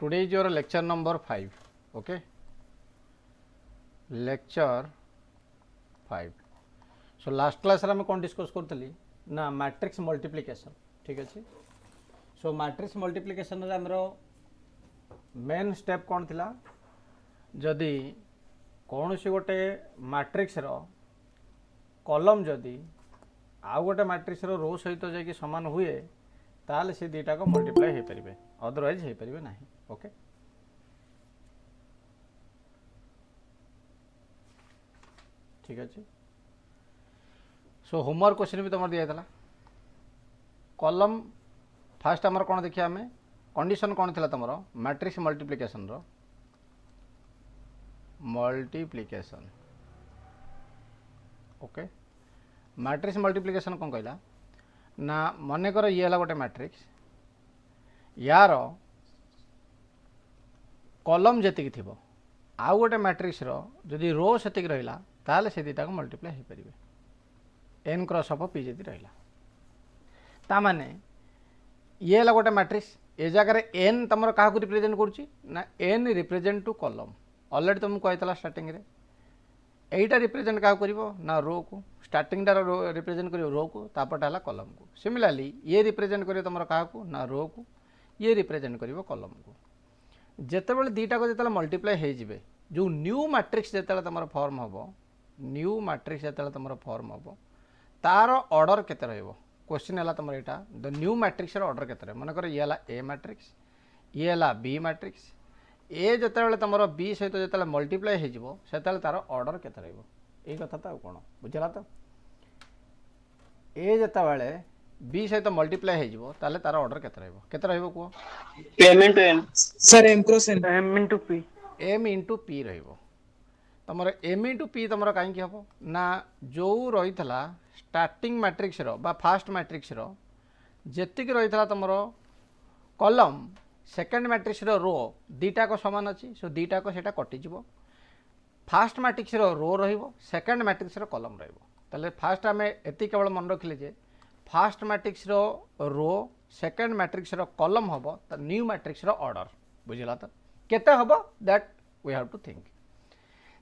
today is your lecture number 5. Okay, lecture 5. So last class रे मैं कौन discuss करतली ना मैट्रिक्स मल्टीप्लिकेशन. ठीक अच्छे. सो मैट्रिक्स मल्टीप्लिकेशन रे हमरो मेन स्टेप कौन थिला जदि कौन सी गोटे मैट्रिक्स रो कॉलम जदि आउ गोटे मैट्रिक्स रो रो सहित जाकि समान हुए ताले से दीटा को मल्टीप्लाई हो पारे अदरवाइज हो पारे ना. ओके ठीक अच्छे. सो होमवर्क क्वेश्चन भी तुम दिया था कॉलम फास्ट आमर कौन देखिए आम कंडीशन कौन थी तुम मैट्रिक्स मल्टीप्लिकेशन रो मल्टीप्लिकेशन. ओके मैट्रिक्स मल्टीप्लिकेशन कौन कहला ना मन कर ये है गोटे मैट्रिक्स यार कॉलम जी थी आउ गोटे मैट्रिक्स जदि रो से रहा ताले से दीटा को मल्टीप्लाई हो पारे एन क्रॉस ऑफ पी जदि रहा तामाने ये है गोटे मैट्रिक्स ए जगह एन तुम क्या रिप्रेजेंट करुच्ची ना n represent two column already तुमको कहला स्टार्टिंग रे एटा रिप्रेजेंट क्या कर ना रो को स्टार्टिंग रिप्रेजेंट कर रो को तापटा है कॉलम को. सिमिलरली ये रिप्रेजेंट कर तुम क्या ना रो को ये रिप्रेजेंट कर कॉलम को. जितेबाला दीटा को जो मल्टीप्लाई हो जो न्यू मैट्रिक्स जो तुम फॉर्म हम न्यू मैट्रिक्स जो तुम फॉर्म हम तार ऑर्डर केते रहइबो. क्वेश्चन है तुम यहाँ द न्यू मैट्रिक्स ऑर्डर केते रहे मनकर ये है ए मैट्रिक्स ये है बी मैट्रिक्स ए जिते तुम बी सहित जो मल्टीप्लाई हो तार ऑर्डर केते रहइबो यही कथा तो कौन बुझला. तो ए जिते बी सहित मल्टीप्लाई हो तार ऑर्डर केते रहइबो कह एम इंटू एन सर m cross n m into p m into p तुम एम इंटू पी तुम कहीं हम ना जो रही स्टार्टिंग मैट्रिक्स बा फास्ट मैट्रिक्स जी रही तुम कॉलम सेकेंड मैट्रिक्स रो दीटा को समान अच्छी सो दीटा को सेटा कटिज first matrix row second matrix column रे फास्ट आम एति केवल मन रखिले जे first matrix row second matrix column हम न्यू मैट्रिक्स ऑर्डर बुझला. तो केते हम that we have to think.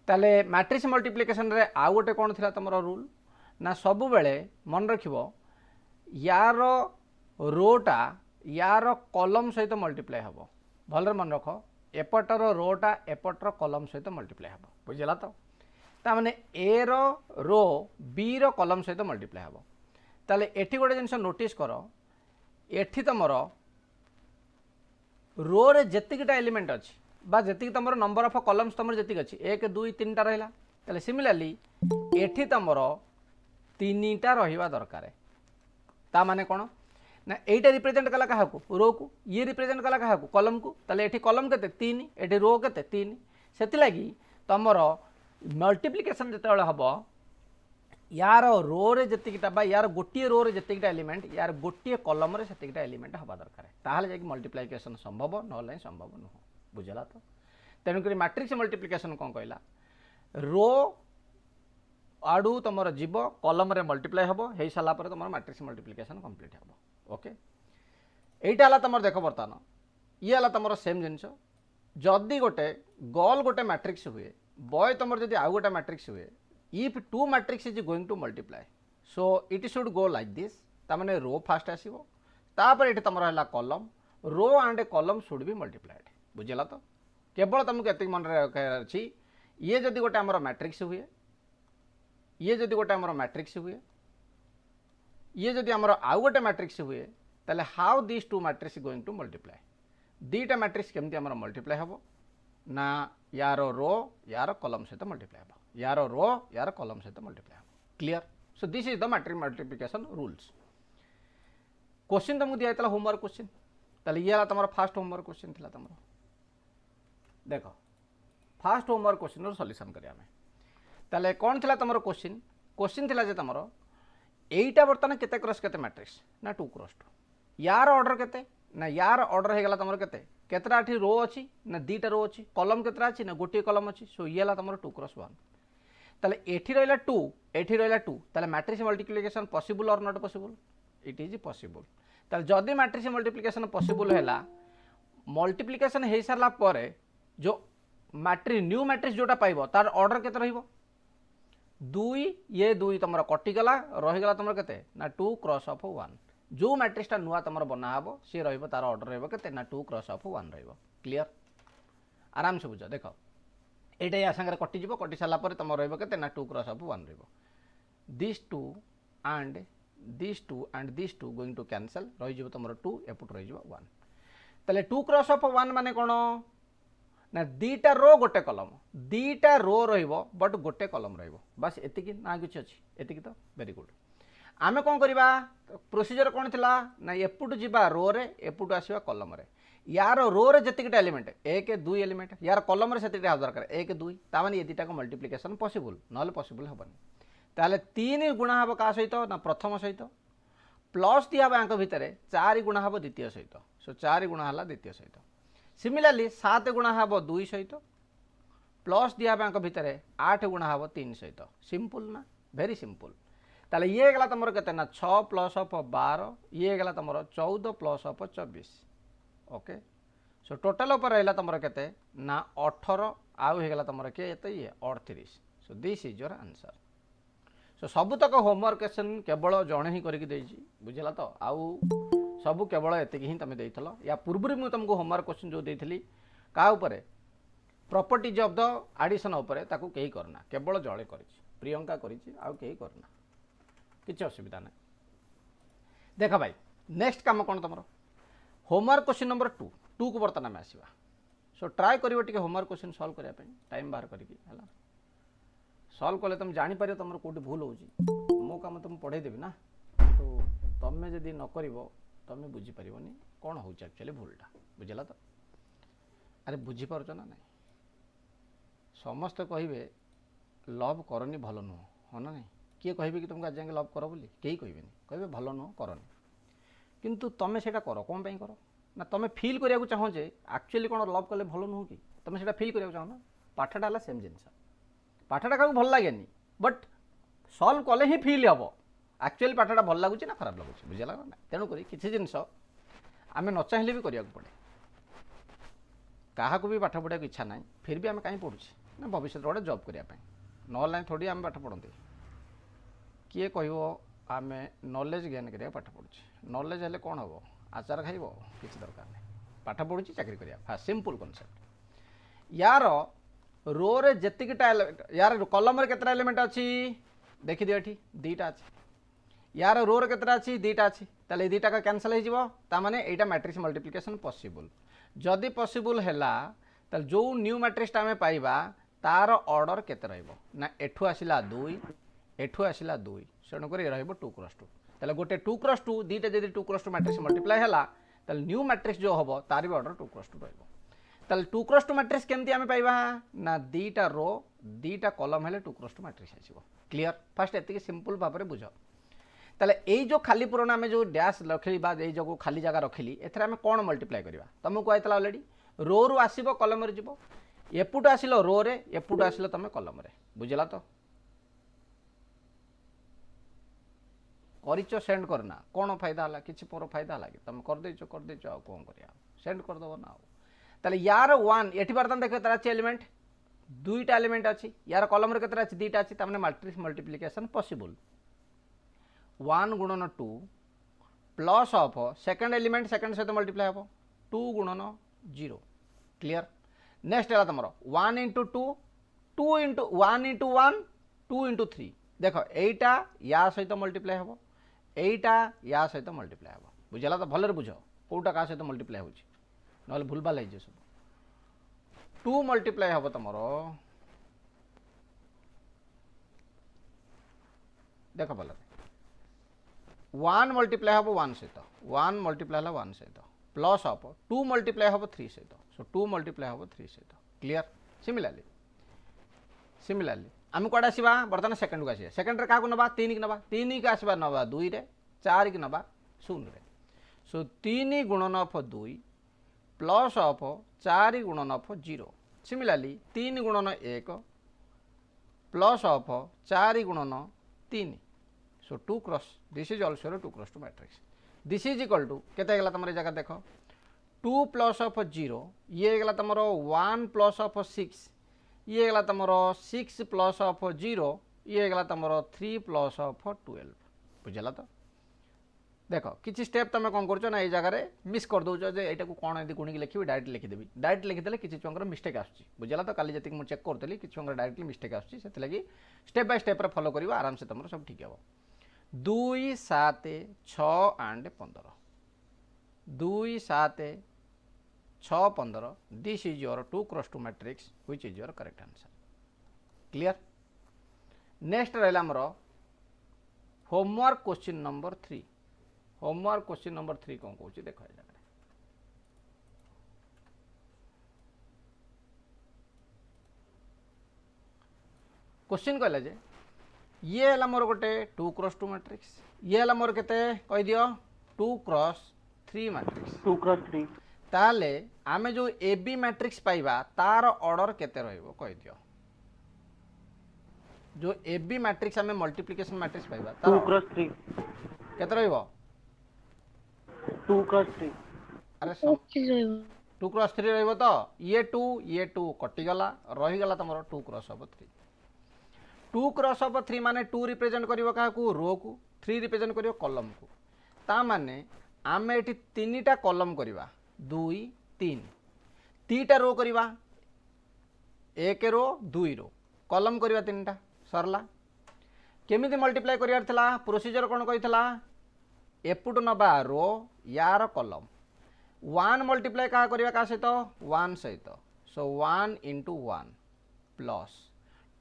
ताले मैट्रिक्स मल्टीप्लिकेशन रे आउ गोटे कौन थी तुम रूल ना सब बेले मन रखिबो यार रोटा यार कॉलम सहित मल्टीप्लाई हम भलरे मन रख एपटर रोटा एपटर कॉलम सहित मल्टीप्लाई हम बुझला. तो तामाने ए रो बी कॉलम सहित मल्टीप्लाई हम ताले एठी गोटे जिनस नोटिस कर एठी तुमर रो रे जेतिकिटा एलिमेंट अच्छी बा जी तुम नंबर ऑफ कॉलम्स तुम जी अच्छी 1 2 3 टा रहा ताले सिमिलरली एठी तुमर 3टा रहिबा दरकार. ता माने कोन ना एटा रिप्रेजेंट कला कहा रो को ये रिप्रेजेंट कला कहा कॉलम को ताले एठी कॉलम केते 3 एठी रो केते 3 सेति लागि तुमर मल्टीप्लिकेशन जते हबो यार रो रे जतिकिटा बा यार गोटिए रो रे जतिकिटा एलिमेंट यार गोटिए कॉलम रे सेतिकिटा एलिमेंट हबा दरकार ताहाले जाकि मल्टीप्लिकेशन संभव नहले संभव नुह बुझला. तो तेणुक मैट्रिक्स मल्टीप्लिकेशन कौन कहला रो आड़ू तुम जीव कॉलम रे मल्टीप्लाई हम हो सारा पर तुम मैट्रिक्स मल्टीप्लिकेशन कंप्लीट हम. ओके यहीटा है तुम देख बर्तमान ये है तुम सेम जिनस जदि गोटे गोल गोटे मैट्रिक्स हुए बॉय तुम जब आउ गोटे मैट्रिक्स हुए if two matrix is going to multiply so it should go like this तामाने रो फास्ट आसो तापर ये तुम है column row and column should be multiplied बुझला. तो केवल तुमको एति मन रखार अच्छी ये जदि गोटे आमर मैट्रिक्स हुए ये जदि गोटे आमर मैट्रिक्स हुए ये जदि आमर आउ गोटे मैट्रिक्स हुए ताले how this two matrix going to multiply दीटा मैट्रिक्स केमती आमर मल्टीप्लाई हम ना यार रो यार कॉलम सहित मल्टीप्लाई हम यार रो यार कॉलम सहित मल्टीप्लाई हम. Clear. So this is the matrix multiplication rules. Question तुमको दिया था होमवर्क क्वेश्चन ताले ये तुम फास्ट होमवर्क क्वेश्चन था तुम देख फास्ट होमवर्क क्वेश्चन सॉल्यूशन करिया में ताले कौन थिला तुम क्वेश्चन क्वेश्चन थिला जे तुम एटा बर्तमान केते क्रॉस केते मैट्रिक्स ना 2 क्रॉस 2 यार ऑर्डर केते ना यार ऑर्डर हे गला तुम केते केतरा आठी रो अछि ना दीटा रो अछि कॉलम केतरा अछि ना गोटे कॉलम अछि सो ये ला तुम 2 क्रॉस 1 ताले एठी रहला 2 एठी रहला 2 ताले मैट्रिक्स मल्टीप्लिकेशन पॉसिबल और not possible it is possible. ताले जदि मैट्रिक्स मल्टीप्लिकेशन पॉसिबल हैला मल्टीप्लिकेशन हो सारा पर जो मैट्रिक्स न्यू मैट्रिक्स जोटा पाइब तार ऑर्डर केते रहिबो 2 ये 2 तुम कटिगला रहीगला तुम केते ना 2 क्रॉस ऑफ 1 जो मैट्रिक्सटा नुआ तुम बना हम सी रहिबो तार ऑर्डर रहिबो केते ना 2 क्रॉस ऑफ 1 रहिबो क्लियर आराम से बुझ देख एटा या संगे कटिଯିବ कटि सारा पर तुम रहिबो केते ना 2 क्रॉस ऑफ 1 रहिबो this 2 and this 2 and this 2 going to cancel रही तुम 2 एपट रही 1 ताले 2 क्रॉस ऑफ 1 माने कोन ना दीटा रो गोटे कलम दीटा रो रहिबो बट गोटे कलम रहिबो बस एतिकी ना किछ अछि एतिकी तो वेरी गुड आमे कोन करबा प्रोसीजर कोन थिला ना एपुट जिबा रो रे एपुट आसीबा कलम रे यार रो रे जतिकटा एलिमेंट 1 2 एलिमेंट यार कलम रे सेतिकटा दरकार 1 2 ता माने ए दीटा को मल्टीप्लिकेशन पॉसिबल नले पॉसिबल हबनी ताले 3 गुणा हबो का सहित ना प्रथम सहित प्लस दिया बैंक भितर 4 गुणा हबो द्वितीय सहित सो 4 गुणा हला द्वितीय सहित सिमिलरली 7 गुणा हबो 2 सहित प्लस दिया बैंक भितर 8 गुणा हबो 3 सहित सिंपल ना वेरी सिंपल ताले ये गला तमरो केते ना 6 प्लस ऑफ 12 ये गला तमरो 14 plus of 24 okay so total ऊपर रहला तमरो केते ना 18 आउ हे गला तमरो के एते ये 38 सो this is your answer so सब तक होमवर्क क्वेश्चन केवल जणे ही करके देछि बुझला तो आउ सब केवल एतिक ही तुम देइथलो या पूर्व मु तुमको होमवर्क क्वेश्चन जो देइथली का ऊपर प्रॉपर्टीज ऑफ द एडिशन ऊपर ताकू केही करना केवल जळे करिछि प्रियंका करिछि आउ केही करना किछ असुविधा नै देखा भाई नेक्स्ट काम कोन तमरो होमवर्क क्वेश्चन नंबर 2 को वर्तमान में आसीबा सो ट्राई करिवो टिके होमवर्क क्वेश्चन सॉल्व करिया पे टाइम बाहर करिकि हला सॉल्व कले तुम जानी पारे तुम कोटी भूल होउची मो काम तुम पढ़े देबी ना तो तमे जदी न करिवो तमे बुझी परिवनी कोन होउची एक्चुअली भूलटा बुझला तो अरे बुझी पारछ ना नहीं समस्त कहिबे लव करनी भलो नु हो ना नहीं किए कहिबे कि तुमको आज जाके लव करो बोली केही कहिबेनी कहिबे भलो नु करनी किंतु तमे सेटा करो कोन पई करो ना तमे फील करिया को चाहो जे एक्चुअली कोन लव कले भलो नु कि तमे सेटा फील करिया को चाहो ना पाठटा हला सेम जिंस पाठटा का भल लागेनी बट सॉल्व कले ही फील हम एक्चुअली पाठटा भल लगुच ना खराब लगुच बुझला ना तेणुक किसी जिनस आम न चाहिए भी करिया पड़े क्या भी पाठ पढ़ा इच्छा ना फिर भी आम कहीं पढ़ुचे ना भविष्य गोटे जॉब करने ना थोड़ी आम पाठ पढ़ते किए कह आम नॉलेज गेन करा पाठ पढ़ुचे नॉलेज हेल्ले कौन हम आचार खाइब किसी दरकार नहीं पाठ पढ़ुची चाकरी करिया फास्ट सिंपल कॉन्सेप्ट यार रो रे जेतिकटा यार कलम रे केतरा एलिमेंट अछि देखि दियो एठी दीटा अछि यार रो रे केतरा अछि दीटा अछि ताले दीटा का कैंसिल हे जिवो ता माने एटा मैट्रिक्स मल्टीप्लिकेशन पॉसिबल जदि पॉसिबल हैला ताले जो न्यू मैट्रिक्स ता में पाइबा तार ऑर्डर केते रहइबो ना एठु आसिला 2 एठु आसिला 2 सेणु करी रहइबो 2 क्रॉस 2 ताले गोटे 2 क्रॉस 2 दीटा जदि 2 क्रॉस 2 मैट्रिक्स मल्टीप्लाई हैला ताले न्यू मैट्रिक्स जो हबो तार भी ऑर्डर 2 क्रॉस 2 रहइबो ताले 2 क्रॉस 2 मैट्रिक्स केमती आमे पाइबा ना दीटा रो दीटा कॉलम हेले 2 क्रॉस 2 मैट्रिक्स आसीबो क्लियर फास्ट एतिके सिंपल भाबरे बुझो ताले एई जो खाली पूरण आमे जो डैश रखली बा एई जो खाली जगह रखली एथरा आमे कोन मल्टीप्लाई करबा तुमको आइतला ऑलरेडी रो रो आसीबो कॉलम रे जिवो एपुट आसिलो रो रे एपुट आसिलो तमे कॉलम रे बुझला तो करिचो सेंड करना कोन फायदा हला किछि पोरो फायदा हला कि तुम कर देचो आ कोन करिया सेंड कर दबो ना ताले यार 1 एठी बर्तन देखो तारा एलिमेंट दुईटा एलिमेंट अछि यार कॉलम रे केतरा अछि दीटा अछि तामने मैट्रिक्स मल्टीप्लिकेशन पॉसिबल 1 गुणन 2 plus of second element second सहित मल्टीप्लाई हबो 2 गुणन 0 क्लियर नेक्स्ट है तुम 1 इंटू 2 2 इंटू 1 इंटू 1 2 इंटू 3 देखो एटा या सहित मल्टीप्लाई हबो एटा या सहित मल्टीप्लाई हबो बुझला तो भलरे बुझो कोटा का सहित मल्टीप्लाई होची नहले भूल भाल हो सब 2 मल्टीप्लाई हम तुम देख भल 1 मल्टीप्लाई हम 1 सहित 1 मल्टीप्लाई है 1 सहित प्लस ऑफ 2 मल्टीप्लाई हम 3 सहित सो 2 मल्टीप्लाई हम 3 सहित क्लियर सिमिलरली आम कौन आसवा बर्तमान सेकेंड को आसा सेकेंड रे क्या नवा 3 की नवा 3 की आसवा नवा 2 रे 4 की नवा 0 रे सो 3 गुणन ऑफ 2 प्लस ऑफ 4 गुणन ऑफ 0 सिमिलरली 3 गुणन 1 प्लस ऑफ 4 गुणन 3 so 2 cross this is also 2 cross 2 matrix this is equal to केते गला तुम जगह देखो 2 प्लस ऑफ 0 ये गला तुम 1 प्लस ऑफ 6 ये गला तुम 6 प्लस ऑफ 0 ये गला तुम 3 प्लस ऑफ 12 बुझला तो देख किसी स्टेप तुम कौन कर ना ये जगह मिस कर दौ यहाँ को कौन यदि गुणिक लिखी डायरेक्ट लिखिदेवी डायरेक्ट लिखिदे किसी छुआर मिस्टेक आसूँ बुझला तो काली जी मुझे चेक करी किसी छुआर डायरेक्टली मिस्टेक आसूँ स्टेप बाय स्टेप फॉलो कर आराम से तुम सब ठीक हे 2 7 6 and 15 2 7 6 15 this is your 2 cross 2 matrix which is your correct answer clear next रहा आमर homework question number 3 homework question number 3 कौन कौन देख जगह क्वेश्चन कहला जे ये है मोर गोटे 2 क्रॉस 2 मैट्रिक्स ये है मोर केते कह दियो 2 क्रॉस 3 मैट्रिक्स 2 क्रॉस 3 ताले आमे जो ए बी मैट्रिक्स पाइबा तार ऑर्डर केते रहइबो कह दियो जो ए बी मैट्रिक्स आमे मल्टीप्लिकेशन मैट्रिक्स पाइबा 2 क्रॉस 3 केते रहइबो 2 क्रॉस 3 अरे 2 क्रॉस 3 रहइबो तो ये 2 कटि गला रही गला तमरो 2 क्रॉस ऑफ 3 2 क्रॉस ऑफ 3 माने 2 रिप्रेजेंट करिवो का को रो को 3 रिप्रेजेंट करिवो कॉलम को ता माने आमे एठी तीनटा कॉलम करिवा 2 3 तीटा रो करिवा 1 रो 2 रो कॉलम करिवा तीनटा सरला केमिति मल्टीप्लाई करियार थला प्रोसीजर कोन कहितला एपुट नबा रो यार कॉलम 1 मल्टीप्लाई का करिवा का सहित 1 सहित सो 1 into 1 प्लस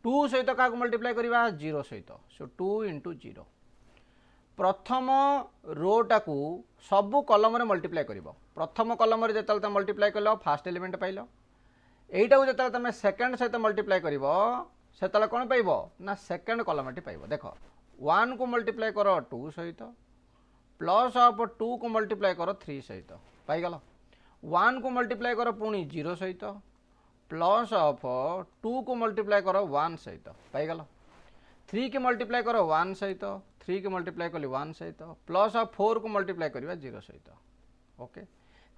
2 सहित का मल्टीप्लाई करिवा 0 सहित सो 2 into 0 प्रथम रोटा को सबु कलम रे मल्टीप्लाई करिवो प्रथम कलम रे जतल त मल्टीप्लाई करलो फर्स्ट एलिमेंट पाइलो एटा को जतल तमे सेकंड सहित मल्टीप्लाई करिवो सेतल कोन पाइबो ना सेकंड कलम टी पाइबो देखो 1 को मल्टीप्लाई करो 2 सहित प्लस ऑफ 2 को मल्टीप्लाई करो 3 सहित पाई गलो 1 को मल्टीप्लाई करो पुणी 0 सहित प्लस ऑफ 2 को मल्टीप्लाई करो 1 सहित पाई गलो 3 के मल्टीप्लाई करो 1 सहित 3 के मल्टीप्लाई कली 1 सहित प्लस ऑफ 4 को मल्टीप्लाई करिवा 0 सहित ओके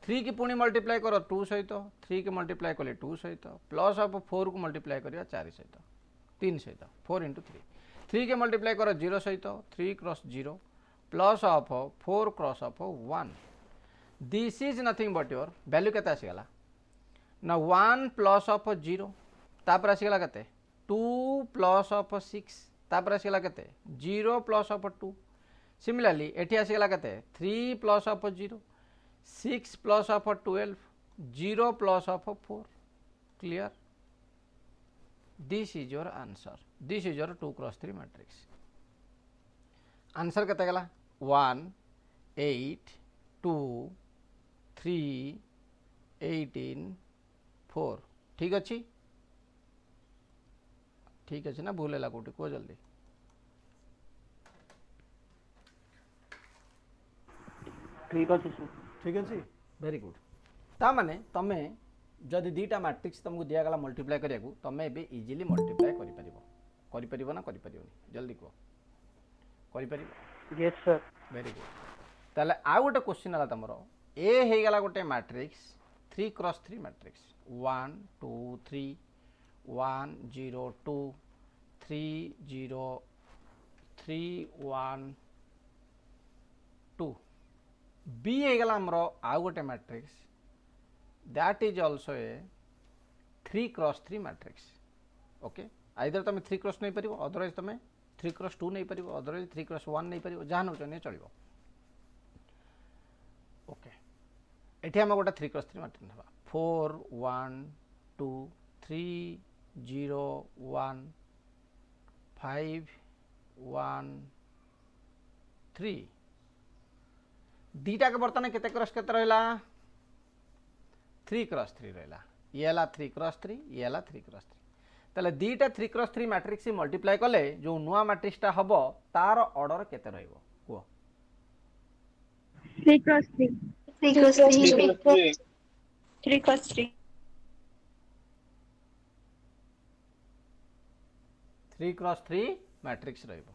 3 की पुणी मल्टीप्लाई करो 2 सहित 3 के मल्टीप्लाई कली 2 सहित प्लस ऑफ 4 को मल्टीप्लाई करिवा 4 सहित 3 सहित 4 into 3 3 के मल्टीप्लाई करो 0 सहित 3 cross 0 plus of 4 cross of 1 this is nothing but your value केते आसीगला ना 1 प्लस ऑफ 0 तापर आसीगला केते 2 प्लस ऑफ 6 तापर आसीगला केते 0 प्लस ऑफ 2 सिमिलरली एठी आसीगला केते 3 plus of 0 6 plus of 12 0 plus of 4 clear this is your answer this is your 2 cross 3 matrix answer केते गला 1 8 2 3 18 4 ठीक अच्छी ठीक अच्छे ना भूल है कौटी कह जल्दी ठीक अच्छे सर ठीक अच्छे वेरी गुड ता माने तमे जदि दीटा मैट्रिक्स तुमको दिया मल्टीप्लाई करिया तमे एबे इजीली मल्टीप्लाई करि परिबो ना करि परिबोनी जल्दी कह करि परिबो यस सर वेरी गुड ताले आ गोटे क्वेश्चन आला तमरो ए हे गला गोटे मैट्रिक्स 3 क्रॉस 3 मैट्रिक्स 1 2 3 1 0 2 3 0 3 1 2 बी हे गला हमरो आ गोटे matrix that is also a 3 cross 3 matrix okay either तमे 3 क्रॉस नहीं परिबो अदरवाइज तमे 3 क्रॉस 2 नहीं परिबो अदरवाइज 3 क्रॉस 1 नहीं परिबो जहां नौ चने चलिबो ओके एठी हम गोटे 3 क्रॉस 3 मैट्रिक्स हबा 4 1 2 3 0 1 5 1 3 दीटा के बर्तन केते क्रॉस केते रहला 3 क्रॉस 3 रहला ये हला 3 क्रॉस 3 ये हला 3 क्रॉस 3 ताले दीटा 3 क्रॉस 3 मैट्रिक्स मल्टीप्लाई कले जो नुआ मैट्रिक्सटा हबो तार ऑर्डर केते रहइबो को 3 cross 3 3 cross 3 3 cross 3 3 cross 3 matrix रहइबो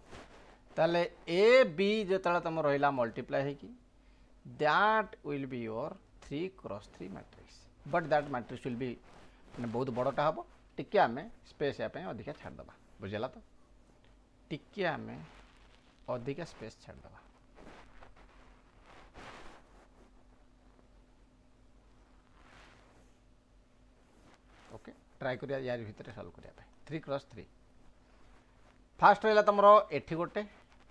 ताले ए बी जेतला तम रहइला मल्टीप्लाई है कि that will be your 3 cross 3 matrix but that matrix will be मैंने बहुत बड़टा हम टिके आम स्पेस या अधिका छाड़देवा बुझेगा तो टिके आम अधिका स्पेस छाड़देवा ओके ट्राए करिया यार भितर सॉल्व करिया 3 क्रॉस 3 फास्ट रहा तुम एठी गोटे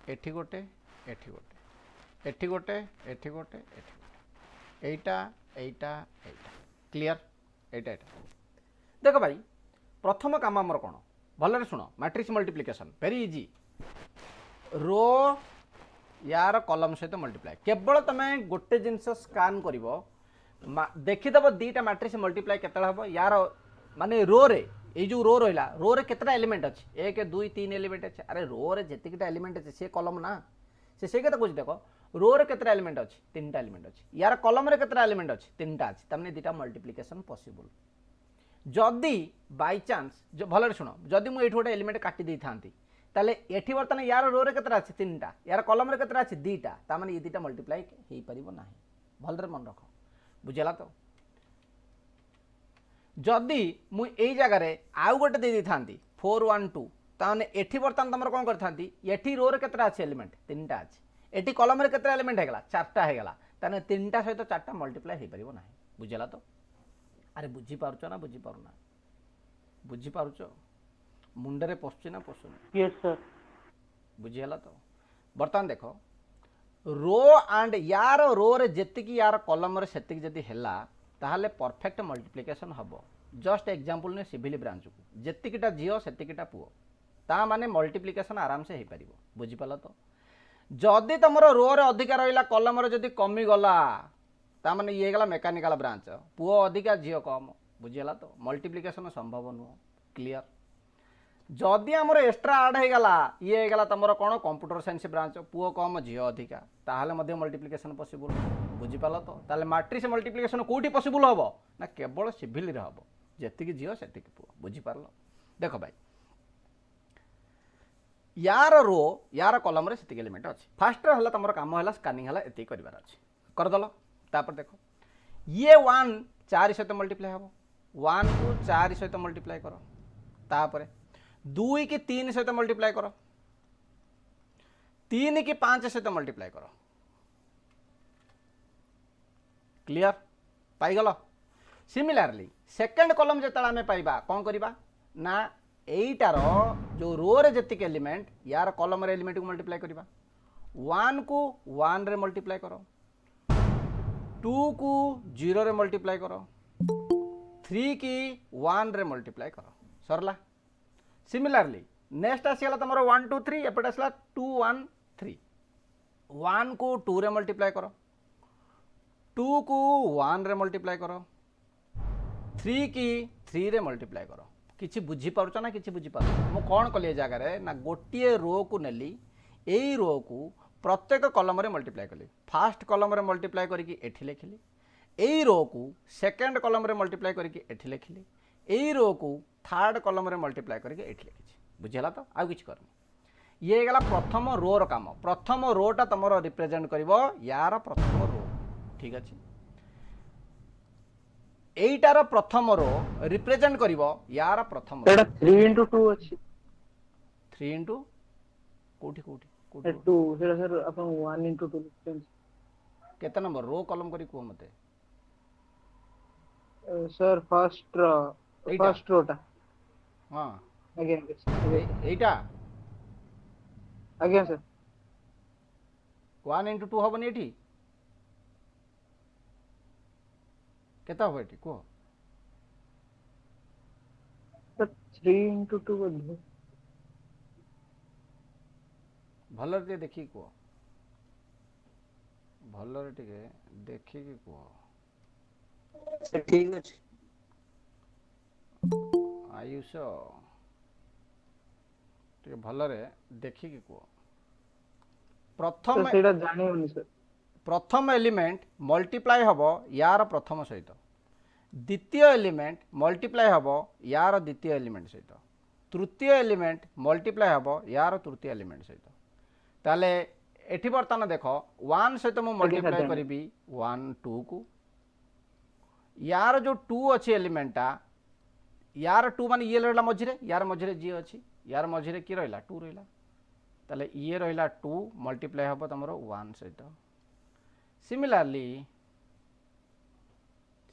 एठी गोटे एठी गोटे एठी गोटे एठी गोटे एठी गोटे एटा एटा एटा क्लियर एटा एटा देख भाई प्रथम काम आमर कौन भलरे शुण मैट्रिक्स मल्टीप्लिकेशन वेरी इजी रो यार कलम सहित मल्टीप्लाई केवल तुम गोटे जिनस स्कान कर देखीदेव दीटा मैट्रिक्स मल्टीप्लाई केत हम यार माने रो रे ये जो रो रहा रो रे केतटा एलिमेंट अच्छी 1 2 3 एलिमेंट अच्छे अरे रो रे जितकिटा एलिमेंट अच्छे सी कलम ना से कथा कह देख रो रे केतटा एलिमेंट अच्छी 3टा एलिमेंट अच्छी यार कलम रे केतटा एलिमेंट अच्छी 3टा अच्छी तमने दीटा मल्टीप्लिकेशन पॉसिबल जदि बाय चांस जो भलरे शुण जदि मुझे गोटे एलिमेंट काटी दी था ताले एठी बर्तमान यार रो रे केतटा अच्छी 3टा यार कलम रे केतटा अच्छी 2टा तामाने ये दीटा मल्टीप्लाई हो पारिबो नाही भलरे मन रख बुझेला तो जदि मुई जगार आउ गोटे दे था 4 1 2 ताने एठी बर्तमान तुम कौन करथांती एठी रो रे केतटा अच्छी एलिमेंट 3टा अच्छी एठी कलम रे केतटा एलिमेंट हेगला 4टा हेगला ताने 3टा सहित 4टा मल्टीप्लाई हो पारिबो नाही बुझेला तो अरे बुझी पारुछ ना बुझी पारुना बुझी पारुछ मुंडरे पशुची ना पशुनी यस सर बुझीगला तो बर्तमान देख रो एंड यार रो रे जेतिकी यार कलम रे सेतिकी जदि हेला ताहले परफेक्ट मल्टीप्लिकेशन हम जस्ट एग्जांपल ने सिविल ब्रांच को जेतिकीटा झील सेतिकीटा पुओ ता माने मल्टीप्लिकेशन आराम से हो पार बुझीपाल तो जदि तुम रो रे अधिका रहा कलम रे जदि कमी गला ता माने ये गला मेकानिकल ब्रांच पुओ अधिका झील कम बुझीगला तो मल्टीप्लिकेशन संभव नुह क्लियर जदि आमर एक्स्ट्रा आड हो गला ये हो गला तुम कौन कंप्यूटर साइंस ब्रांच पुओ कम झील अधिका ताहले मध्य मल्टीप्लिकेशन पॉसिबल बुझीपाल तो ताले मैट्रिक्स मल्टीप्लिकेशन कोठी पॉसिबल हम ना केवल सिविल रे हम जेतिकी झील सेतिकी पुओ बुझीपार देख भाई यार रो यार कलम रे सेतिकी एलिमेंट अच्छी फास्ट है तुम काम है स्कानिंग है एति कर करदेल तापर देख ये 1 4 सहित मल्टीप्लाई हम 1 को 4 सहित मल्टीप्लाई कर तापर 2 की 3 सहित मल्टीप्लाई कर 3 की 5 सहित मल्टीप्लाई कर क्लियर पाइगल सिमिलारली सेकेंड कलम जो आम पाइबा कौन करवा ना एटार जो रो रे जेतिक एलिमेंट यार कलम रे एलिमेंट को मल्टीप्लाई करवा 1 को 1 रे मल्टीप्लाई कर 2 को 0 रे मल्टीप्लाई कर 3 की 1 रे मल्टीप्लाई कर सरला सिमिलारली नेक्स्ट आसीगला तुम 1 2 3 एपटे आसला 2 1 3 1 को 2 रे मल्टीप्लाई कर 2 को 1 रे मल्टीप्लाई कर 3 की 3 रे मल्टीप्लाई कर किछि बुझी पारुछ ना किछि बुझी पारुछ मु कोन कलिए जगह रे ना गोटिए रो को नेली एई रो को प्रत्येक कलम रे मल्टीप्लाई कली फास्ट कलम रे मल्टीप्लाई करके एठी लिखिली एई रो को सेकंड कलम रे मल्टीप्लाई करके एठी लिखिली एई रो को थर्ड कलम रे मल्टीप्लाई करके एठी लिखिछि बुझिला तो आ किछि करम ये गला प्रथम रो रो काम प्रथम रोटा तुमर रिप्रेजेंट करिवो यार प्रथम रो ठीक अछि एटार प्रथम रो रिप्रेजेंट करिवो यार प्रथम रो एटा 3 into 2 अछि 3 into कोठी कोठी 2 सेटा सर अपन 1 into 2 लिखते केते नंबर रो कलम करी को मते सर फर्स्ट रोटा हां अगेन एटा अगेन सर 1 into 2 हबनी एठी केता हो एठी को सर 3 into 2 बोल भलर टे देखी को भलर टे देखी की को सर ठीक अछि आयुष टे भलरे देखी की को प्रथम सर सेटा जाने होनी सर प्रथम एलिमेंट मल्टीप्लाई हब यार प्रथम सहित द्वितीय एलिमेंट मल्टीप्लाई हब यार द्वितीय एलिमेंट सहित तृतीय एलिमेंट मल्टीप्लाई हब यार तृतीय एलिमेंट सहित ताले एठी बर्तमान देख 1 सहित मु मल्टीप्लाई करी 1 2 को यार जो 2 अच्छी एलिमेंटा यार 2 मान ये रहा मझे यार मझे जी अच्छी यार मझे कि रहा 2 रहा ताले ये रहा 2 मल्टीप्लाई हम तुम 1 सहित सिमिलारली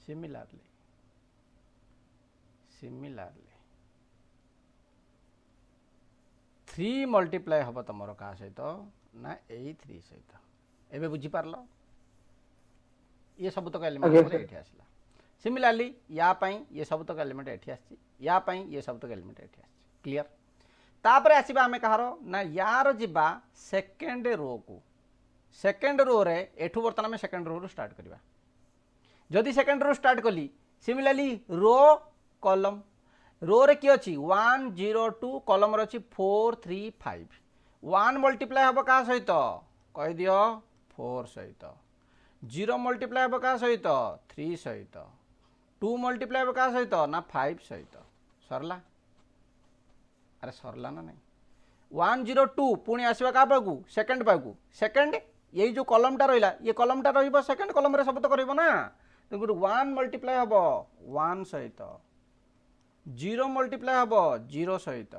सिमिलारली सिमिलारली 3 मल्टीप्लाई हम तुम क्या सहित ना 3 सहित एबे बुझी पारल ये सबतक एलिमेंट ये आसला सिमिलारली या ये सबतक एलिमेंट ये आसी या ये सबतक एलिमेंट ये आसी क्लियर तापर आसवा आम कहार ना यार जीवा सेकेंड रो को सेकेंड रो रे एठू बर्तमान आम सेकेंड रो स्टार्ट करवा जदि सेकेंड रो स्टार्ट कली सिमिलारली रो कॉलम रो रे कि अच्छी 1 0 2 कॉलम अच्छी 4 3 5 1 मल्टीप्लाई हम क्या सहित कह दियो 4 सहित 0 मल्टीप्लाई हम क्या सहित 3 सहित 2 मल्टीप्लाई हम क्या सहित ना 5 सहित सरला अरे सरला ना नहीं 1 0 2 पुणी आसवा क्या पाकू सेकेंड पाकू सेकेंड यही जो कलमटा रहा ये कलमटा सेकेंड कलम सब तो कर ना तेणुकर 1 मल्टीप्लाई हम 1 सहित 0 मल्टीप्लाई हम 0 सहित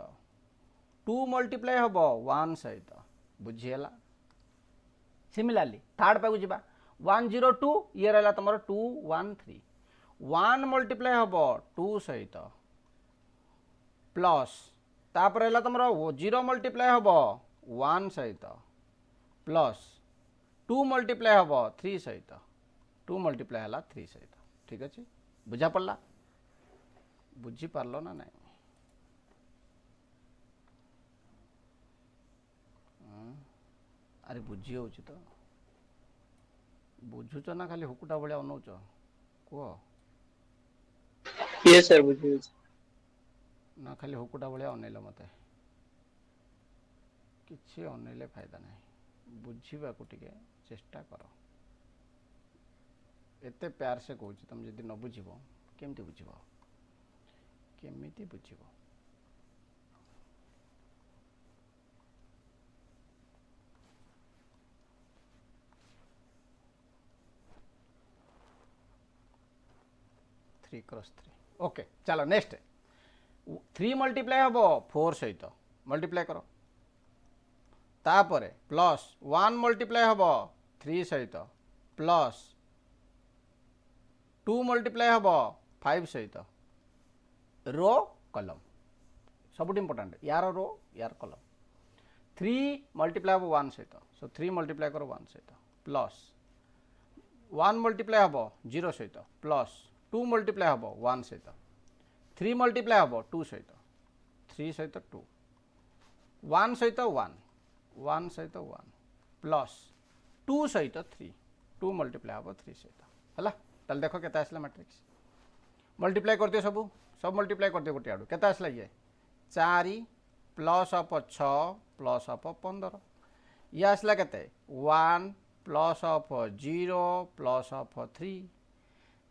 2 मल्टीप्लाई हम 1 सहित बुझीगला सिमिलारली थर्ड पाकू जा 1 0 2 ये रहा तुम 2 1 3 1 मल्टीप्लाई हम 2 सहित प्लस तापर है तुम 0 मल्टीप्लाई हम 1 सहित प्लस 2 मल्टीप्लाई हम 3 सहित 2 मल्टीप्लाई है 3 सहित ठीक अच्छे बुझा पड़ा बुझी पारल ना नहीं अरे बुझी हो तो बुझुच ना खाली हुकुटा भाया अनौच कह यस सर बुझी ना खाली हुकुटा भाया अनेल मत किसी अनेले फायदा नहीं बुझा को टिके चेष्टा कर एते प्यार से कहूँ तुम जब न बुझ केमती बुझ केमिति बुझ थ्री क्रॉस 3 ओके चलो नेक्स्ट 3 मल्टीप्लाई हम 4 सहित मल्टीप्लाई करो तापर प्लस 1 मल्टीप्लाई हम 3 सहित प्लस 2 मल्टीप्लाई हम 5 सहित रो कलम सब इंपोर्टेंट यार रो यार कलम 3 मल्टीप्लाई हम 1 सहित सो 3 मल्टीप्लाई करो 1 सहित प्लस 1 मल्टीप्लाई हम 0 सहित प्लस 2 मल्टीप्लाई हम 1 सहित 3 मल्टीप्लाई हम 2 सहित 3 सहित 2 1 सहित 1 1 सहित 1 प्लस 2 सहित 3 2 मल्टीप्लाई हम 3 सहित है ताल देख के आसला मैट्रिक्स मल्टीप्लाई कर दियो सब मल्टीप्लाई कर दियो गोटे आड़ू के आसला ये 4 प्लस अफ 6 प्लस अफ 15 ये आसला के 1 प्लस अफ 0 प्लस अफ 3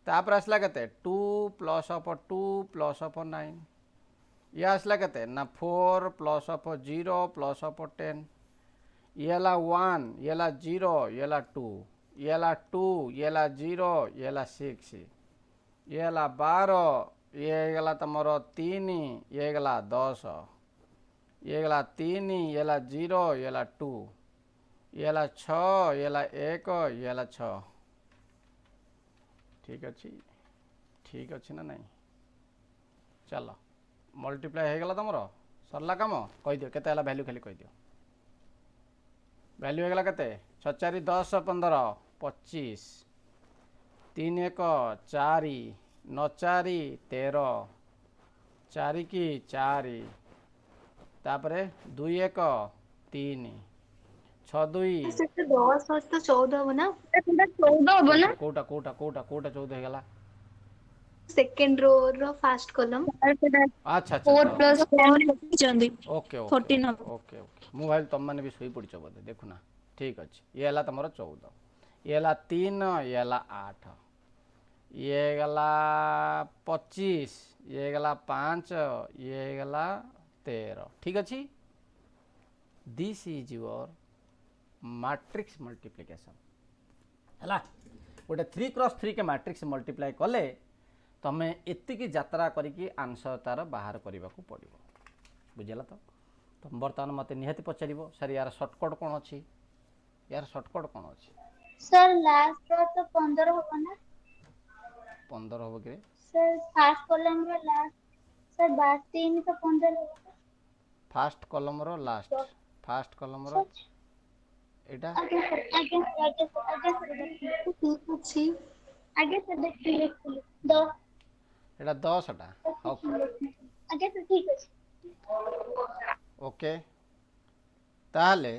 तापर आसला के 2 प्लस अफ 2 प्लस अफ 9 ये आसला के ना 4 प्लस अफ 0 प्लस अफ 10 ये 1 ये 0 ये 2 ये 2 ये 0 ये 6 ये 12 ये गला तुम 3 ये गला 10 ये गला 3 ये 0 ये 2 ये 6 ये 1 ये 6 ठीक अच्छी ना नहीं चलो मल्टीप्लाई हो गला तुम सरला कम कह दियो केते वैल्यू खाली कह दियो वैल्यू हो गला केते 6 4 10 15 25 3 1 4 9 4 13 4 की 4 तापरे 2 1 3 6 2 10 तो 14 हो ना 14 हो ना कोटा कोटा कोटा कोटा 14 हो गला second row row first column अच्छा 4 प्लस 4 चंदी ओके 14 ओके ओके तुम मैंने भी शोई पड़च बोधे देखुना ठीक अच्छे ये है तुम 14 ये है 3 ये है 8 ये गला 25 ये गला 5 ये गला 13 ठीक अच्छे this is your matrix multiplication है गोटे 3 क्रॉस 3 के मैट्रिक्स मल्टीप्लाई कले तमें एतिकी यात्रा करिकी आंसर तार बाहर करने को पड़ो बुझेगा तो बर्तमान मत निहाती पचार सर यार सर्टकट कौन अच्छी यार सर्टकट कौन अच्छी सर लास्ट रो तो 15 होगा ना 15 हम कि sir first column row last sir 3 तो 15 होगा फास्ट कलम रो लास्ट फास्ट कलम रो सर एटा आगे सर ठीक अछि आगे सर देखिए 10 एटा 10 टा हौ आगे सर ठीक अछि ओके ताहले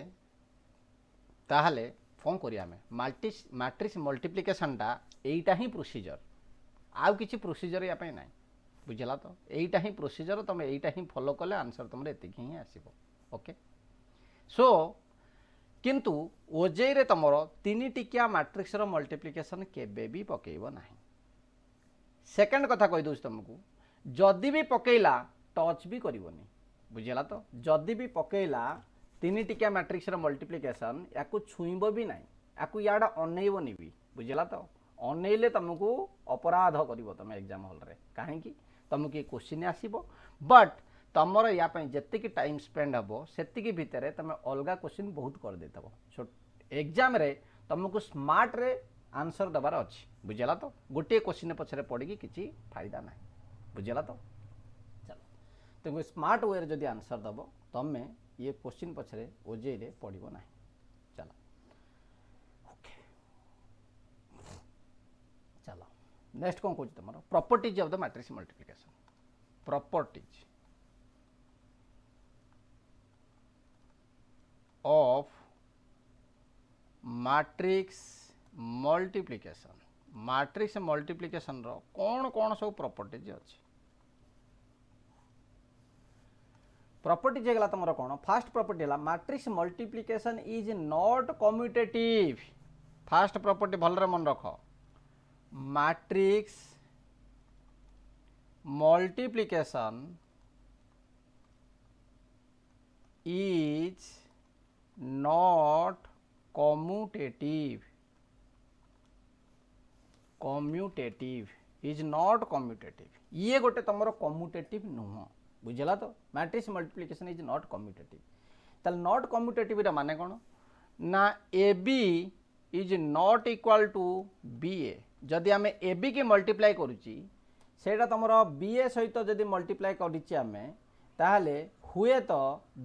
ताहले फोन करिया में मैट्रिक्स मल्टीप्लिकेशनटा एटा ही प्रोसीजर आउ किसी प्रोसीजर या पे नहीं बुझला तो एटा ही प्रोसीजर तुम एटा ही फॉलो कले आंसर तुम एतिक ही आसीबो ओके सो किंतु ओजेई रे तुमर 3 टिकिया मैट्रिक्स रो मल्टीप्लिकेशन केबे भी पकेइबो नाही सेकंड कथा कहि दोस्त तुमको जदि भी पकेइला टच भी करिवोनी बुझला तो जदि भी पकेइला 3 टिकिया मैट्रिक्स रो मल्टीप्लिकेशन याकू छुईबो भी नाही याकू याडा अनेइबोनी भी बुझला तो अनेइले तुमको अपराध करिवो तुम एग्जाम हॉल रे काहे कि तुमको क्वेश्चन आसीबो बट तमर या जितकी टाइम स्पेंड हम से भितर तुम अलग क्वेश्चन बहुत कर देतब सो एग्जाम रे तुमको स्मार्ट रे आंसर दबार अच्छी बुझला तो गोटे क्वेश्चन पछरे पड़ी किसी फायदा ना बुझला तो चलो तुमको स्मार्ट वे जदि आंसर दब तुम ये क्वेश्चन पछरे ओजेई रे पड़ो ना चलो ओके चलो नेक्स्ट कौन कौन तुम properties of the matrix multiplication properties of matrix multiplication रो कौन कौन सब प्रॉपर्टीज अच्छी प्रॉपर्टीज है तुम कौन फास्ट प्रॉपर्टी है matrix multiplication is not commutative first property भल मन रख matrix multiplication is not commutative is not commutative ये गोटे तुम कम्यूटेटिव नुह बुझला तो matrix multiplication is not commutative ताल नॉट कम्यूटेटिव रा माने कौन ना A B is not equal to B A जदि आम ए बी के मल्टीप्लाई करुच्ची सेटा तुम बी ए सहित जदि मल्टीप्लाई करिछि आमे ताहले हुए तो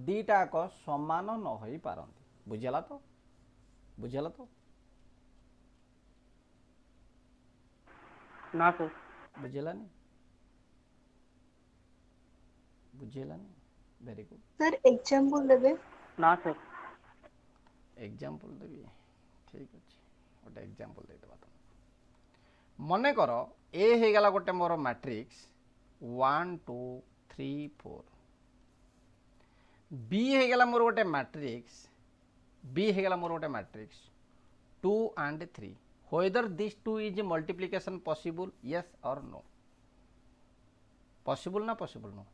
दीटाक समान न हो पारती बुझला तो ना सर बुझेलानी वेरी गुड सर एग्जांपल देबे ना सर एग्जांपल देबी ठीक अच्छे गोटे एग्जांपल दे देबा तुम मने कर ए हे गला गोटे मोर मैट्रिक्स 1 2 3 4 बी है गला मोर गोटे matrix 2 and 3 whether these two is multiplication possible yes or no possible ना possible no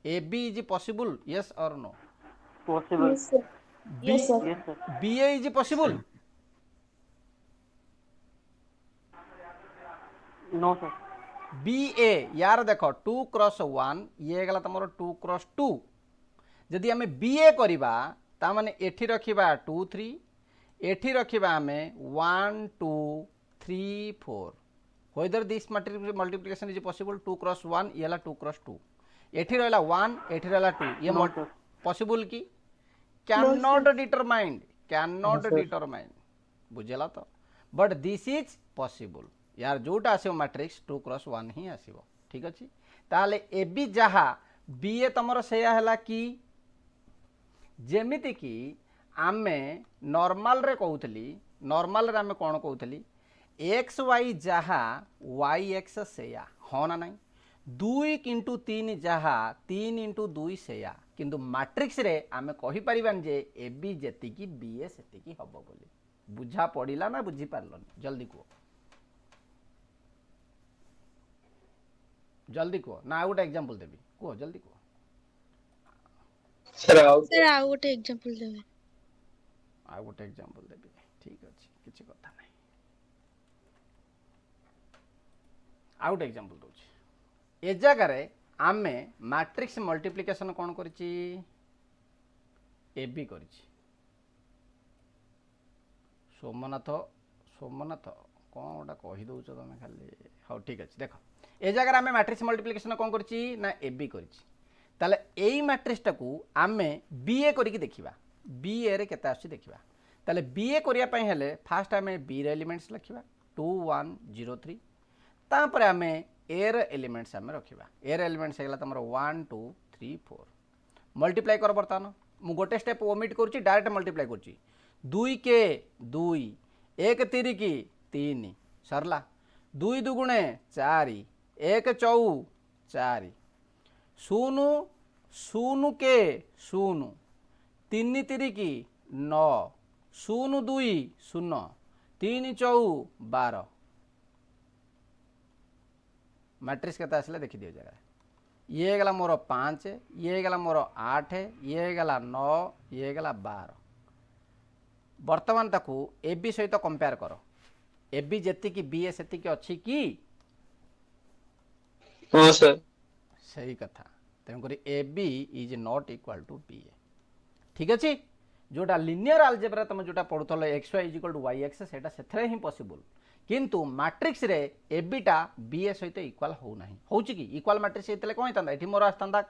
a b is possible yes or no possible yes sir b yes sir yes sir b a is possible no sir B A यार देख 2 cross 1 ये गला तुम 2 cross 2 जदि आम B ए करवा ताने एठी रखिबा 2 3 एठी रखिबा आमे 1 2 3 4 whether this multiplication is possible 2 cross 1 ये 2 क्रॉस 2 एठी रहला 1 एठी रहला 2 ये No, sir. पॉसिबल की कैन नॉट डिटरमाइन बुझेला तो बट दिस इज पॉसिबल यार जोटा आसो मैट्रिक्स 2 क्रॉस 1 ही आसो ठीक अच्छे ताले ए बी जहा बी ए तुमर से है कि जेमिति कि आमे नॉर्मल रे कहूली नॉर्मल रे आमे कौन कहूली एक्स वाई जहा वाई एक्स सेया हाँ ना नहीं 2 इंटू 3 जहा 3 इंटू 2 सेया किंतु मैट्रिक्स रे आमे कहि परिबान जे ए बी जेतिकी बी ए सेतिकी हबो बोली बुझा पड़िला ना बुझी पारलनी जल्दी कहो ना आउ गोटे एग्जांपल देबी कहो जल्दी कहो सर आउ गोटे एग्जांपल देबे आ गोटे एग्जांपल देबी ठीक अच्छे किसी कथा नहीं आउ गोटे एग्जांपल दूसरी ए जगार आमे मैट्रिक्स मल्टीप्लिकेशन कौन करिछि ए बी करिछि सोमनाथ सोमनाथ कौन गोटा कही दौच तुम खाली हाँ ठीक अच्छे देख ए जगह आम मैट्रिक्स मल्टीप्लिकेशन कौन करिछि ना ए बी करिछि ताले एई मैट्रिक्सटा को आमे बी ए करिकि देखिबा बी ए रे केते आछि देखिबा ताले बी ए करिया पई हेले फास्ट आमे बी रे एलिमेंट्स लिखिबा 2 1 0 3 तापर आमे ए रे एलिमेंट्स आमे रखिबा ए रे एलिमेंट्स हेला तमरो 1 2 3 4 मल्टीप्लाई कर बर्तमान मु गोटे स्टेप ओमिट करूछि डायरेक्ट मल्टीप्लाई करूछि 2 के 2 1 3 की 3 सरला 2 दुगुणे 4 1 चौ 4 शून्य शून्य के शून्य 3 3 की 9 शून्य 2 शून्य 3 चौ 12 मैट्रिक्स केते आसले देखि दियो जगह ये गला मोर 5 ये गला मोर 8 ये गला 9 ये गला 12 वर्तमान ताकू ए बी सहित कंपेयर करो ए बी जेति की बी ए सेति की अछि की हाँ सर सही कथा तेणुक A B is not equal to B A ठीक अच्छे जोटा लिनियर आलजेब्रा तुम जोटा पढ़ुल X Y is equal to Y X सेटा सेथरे ही पॉसिबल किंतु मैट्रिक्स रे ए बीटा बी ए सहित इक्वल हो नाही होउची की इक्वल मैट्रिक्स हेतले कोन होइतांदा एठी मोर आस्तांदा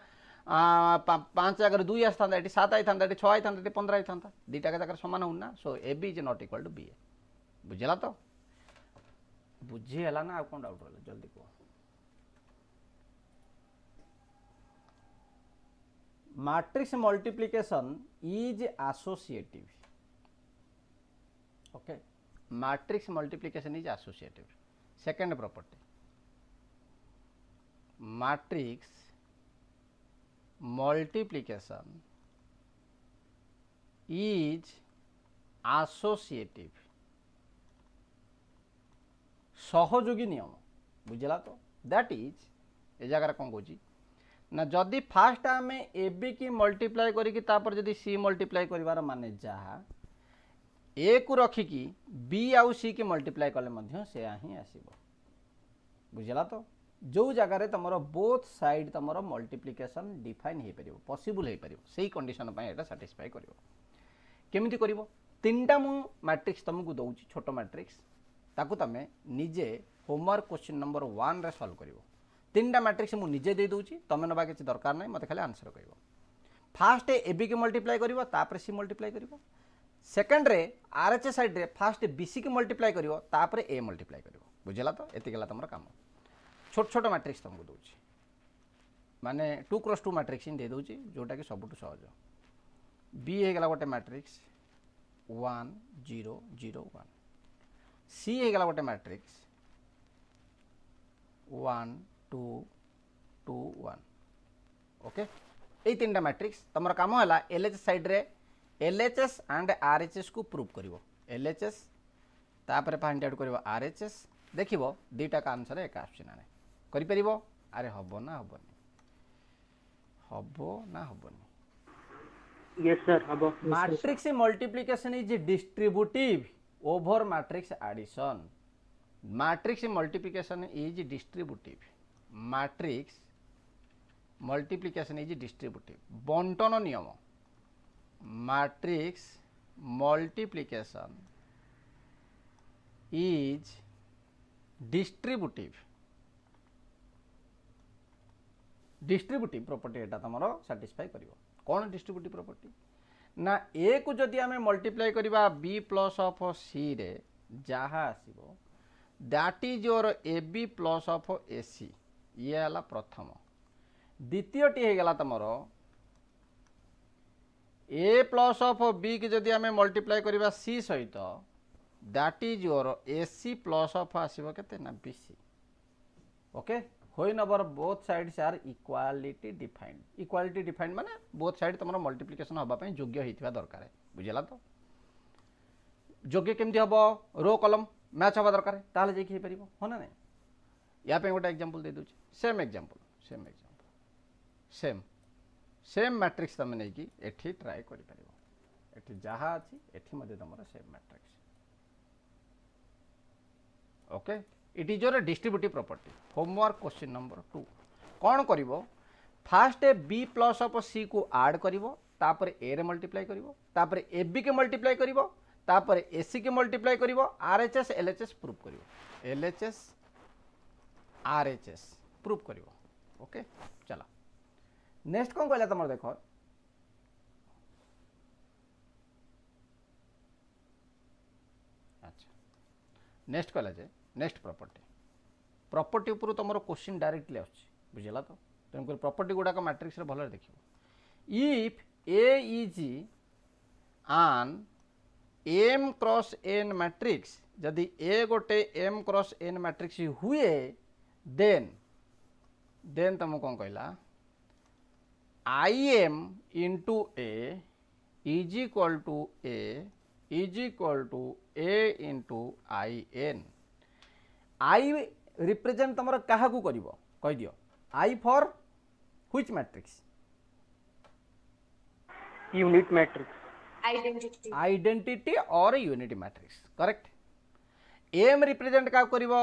5 जगह 2 आस्तांदा एठी 7 आइतांदा एठी 6 आइतांदा एठी 15 आइतांदा दीटा के जगह समान होना so A B is not equal to B A बुझला तो बुझी हला ना आ कोन डाउट होला जल्दी को matrix multiplication is associative okay matrix multiplication is associative second property matrix multiplication is associative सहयोगी नियम बुझला तो दैट इज ए जगह कौन कहूँ ना जदि फास्ट आम ए बी की मल्टीप्लाई करी तापर जदि सी मल्टीप्लाई करिवार माने जहाँ ए को रखिकी बी आउ सी की मल्टीप्लाई कले मध्य से ही आसीबो बुझला तो जो जगार तुम बोथ साइड तुम मल्टीप्लिकेशन डिफाइन हो पार पॉसिबल हो पार से कंडीशन एटा साटिस्फाई कर केमिति करिवो तीनटा मु मैट्रिक्स तुमको दउची छोटो मैट्रिक्स ताकू तमे निजे होमवर्क क्वेश्चन नंबर 1 रे सॉल्व करिवो तीनटा मैट्रिक्स मु निजे दे दूची तमे नबा किछि दरकार नै मते खाली आंसर करिवो फास्ट ए बी की मल्टीप्लाई करिवो तापर सी मल्टीप्लाई करिवो सेकंड रे आर एच साइड रे फास्ट बी सी की मल्टीप्लाई करिवो तापर ए मल्टीप्लाई करिवो बुझला तो एति गेला तमरा काम छोट छोट मैट्रिक्स तुमको दूची माने 2 क्रॉस 2 मैट्रिक्स दे दूची जोटा कि सबुठु सहज बी हे गेला गोटे मैट्रिक्स 1 0 0 1 सी हे गेला गोटे मैट्रिक्स 1 2 2 1 ओके ये तीन मैट्रिक्स तुम कम है एलएचएस साइड रे एलएचएस एंड आरएचएस को प्रूव करिवो एलएचएस तापर फाइंड आउट करिवो आरएचएस देखिवो दीटा का आंसर एक आछिना नै करि परिवो अरे हबो ना हबोनी यस सर हबो matrix multiplication is distributive over matrix addition matrix multiplication is distributive matrix multiplication is distributive बंटन नियम matrix multiplication is distributive property एटा तमरो सैटिस्फाई करिवो कौन डिस्ट्रीब्यूटिव प्रॉपर्टी ना ए को जदि आमे मल्टीप्लाई करिबा बी प्लस ऑफ सी रे जहाँ आसीबो that is your A B plus of A C ये हला प्रथम द्वितीयटी हे गला तमरो ए प्लस ऑफ बी की जदि आमे मल्टीप्लाई करिबा सी सहित that is your A C plus of आसीबो केते ना बी सी ओके होइन our both sides are equality defined माने बोथ साइड तुम मल्टीप्लिकेशन हबा पई योग्य हेतिबा दरकार है बुझला तो योग्य केमती हबो रो कॉलम मैच हबा दरकार ताले जे कि परिबो हो ना नै या पे गोटे एग्जांपल दे दूची सेम मैट्रिक्स तुम नहीं कि एठी ट्राई करि परिबो एठी जहा अछि एठी मध्ये तुमरा same matrix okay it is your distributive property homework question number 2 कौन करिवो फास्ट बी प्लस ऑफ सी को ऐड करिवो तापर ए रे मल्टीप्लाई करिवो तापर ए बी के मल्टीप्लाई करिवो तापर ए सी के मल्टीप्लाई करिवो आरएचएस एलएचएस प्रूफ करिवो एलएचएस आरएचएस प्रूफ करिवो ओके चलो नेक्स्ट कौन कहला तुम देखो अच्छा नेक्स्ट कहला जे नेक्स्ट प्रॉपर्टी ऊपर तुम क्वेश्चन डायरेक्टली आछी बुझला तो तेणुक प्रॉपर्टी गुड़ाक मैट्रिक्स भल देख if A is an M cross N matrix जदि ए गोटे एम क्रॉस एन मैट्रिक्स हुए देन तुम कौन कहला I M into A is equal to A into I N I represent तुम क्या कह दियो I for which matrix unit matrix Identity. Identity और unity matrix correct M represent क्या करिवो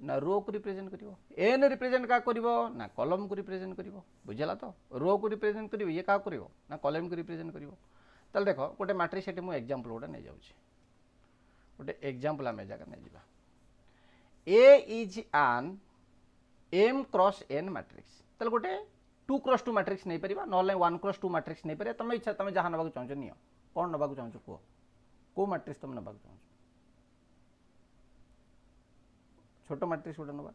ना रो को रिप्रेजेंट करिवो एन रिप्रेजेंट क्या करिवो ना कॉलम को रिप्रेजेंट करिवो बुझला तो रो को रिप्रेजेंट करिवो ये क्या करिवो ना कॉलम को रिप्रेजेंट करिवो तल देखो गोटे मैट्रिक्स एटी मु एग्जांपल गोटे नै जाउची गोटे एग्जांपल आमे जगह नै जिबा A is an M cross N matrix तल गोटे 2 क्रॉस 2 मैट्रिक्स नहीं परिबा नले 1 क्रॉस 2 मैट्रिक्स नहीं परिबा तमे इच्छा तमे जहां नबाक चाहछो नियो कौन नबाक चाहछो को को मैट्रिक्स तुम नबाक चाहछो छोटो मैट्रिक्स गोटे नबा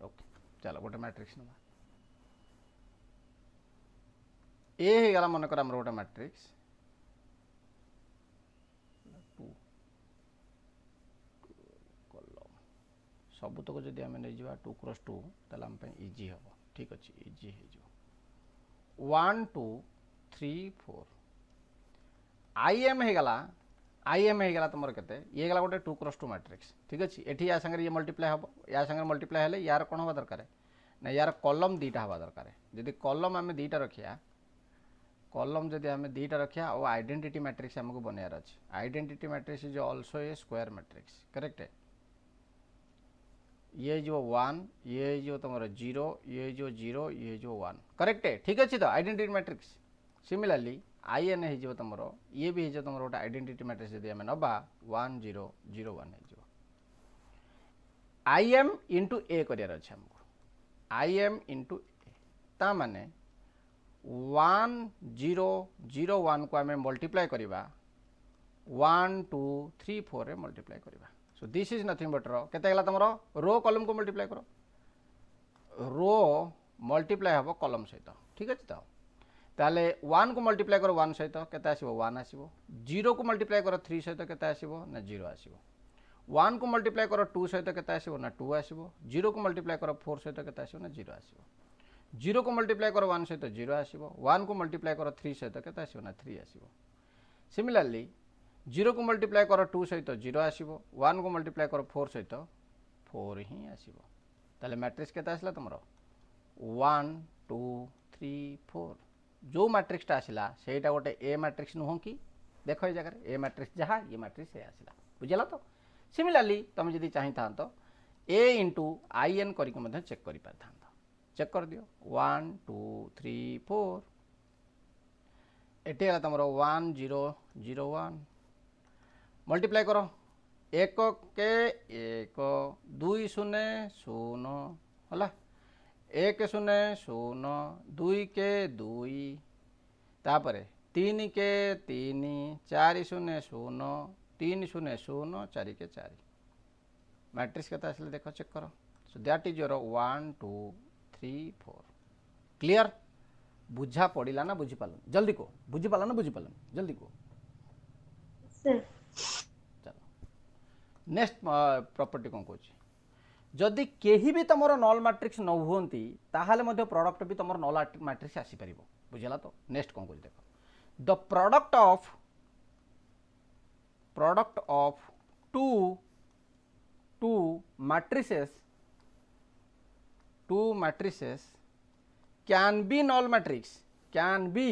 ओके चलो गोटे मैट्रिक्स नबा ए हे गला मन कर हमर गोटे मैट्रिक्स 2 कॉलम सबुतक जदि आम नहीं जा 2 क्रॉस 2 ताला हम पे इजी हम ठीक अच्छे इजी हो 1 2 3 4 आईएम हो गला तुम के ये गला गोटे 2 क्रॉस 2 मैट्रिक्स ठीक अच्छे एटी या संगे ये मल्टीप्लाई हम या संगे मल्टीप्लाई हेले यार कौन हवा दरकार ना यार कॉलम दीटा हवा दरकार जदि कॉलम आम दीटा रखिया कॉलम जदि आम दीटा रखिया और आइडेंटिटी मैट्रिक्स हमको बनयार अच्छे identity matrix is also a square matrix correct है ये जो 1 ये जो तुम 0 ये जो 0 ये जो 1 करेक्ट है ठीक अच्छे तो identity matrix similarly I N हो तुम ये भी हो तुम गोटे आइडेंटिटी मैट्रिक्स जब आम नवा 1 0 0 1 हो आई एम इंटू ए करार अच्छे हमको आई एम इंटू ए ता माने 1 0 0 1 को आम मल्टीप्लाई करवा 1 2 3 4 रे मल्टीप्लाई करवा so this is nothing but row केते गला तुम रो कॉलम को मल्टीप्लाई करो रो मल्टीप्लाई हम कॉलम सहित ठीक अच्छे तो ताले 1 को मल्टीप्लाई करो 1 सहित केते आसीबो 1 आसीबो 0 को मल्टीप्लाई करो 3 सहित केते आसीबो ना 0 आसीबो 1 को मल्टीप्लाई करो 2 सहित केते आसीबो ना 2 आसीबो 0 को मल्टीप्लाई करो 4 सहित केते आसीबो ना 0 आसीबो 0 को मल्टीप्लाई करो 1 सहित 0 आसीबो 1 को मल्टीप्लाई करो 3 सहित केते आसीबो ना 3 आसीबो सिमिलरली 0 को मल्टीप्लाई करो 2 सहित 0 आसीबो 1 को मल्टीप्लाई करो 4 सहित 4 ही आसीबो ताले मैट्रिक्स केते आसला तुमरो 1 2 3 4 जो मैट्रिक्सटा आसला सेटा गोटे ए मैट्रिक्स नुह कि देख ये जगह ए मैट्रिक्स जहाँ ये मैट्रिक्स ए आसला बुझला तो सिमिलरली तुम जदि चाही था तो ए इंटू आई एन करके चेक कर पारि था चेक कर दियो 1 2 3 4 एटी तुम 1 0 0 1 मल्टीप्लाई करो 1 के 1 2 0 0 है 1 0 0 2 के 2 तापर 3 के 3 4 0 0 3 0 0 4 के 4 मैट्रिक्स के आसले देख चेक करो so that is your 1 2 3 4 clear बुझा पड़ा ना बुझीपाल जल्दी को बुझीपाल ना बुझीपाल जल्दी को Sir. चलो नेक्स्ट प्रॉपर्टी कौन कौन जदि केही भी तुम नल मैट्रिक्स न हुंती ताहाले मध्य प्रोडक्ट भी तुम नल मैट्रिक्स आसी परिबो बुझला तो नेक्स्ट कौन कौन देखो the product of to matrices can be null matrix can be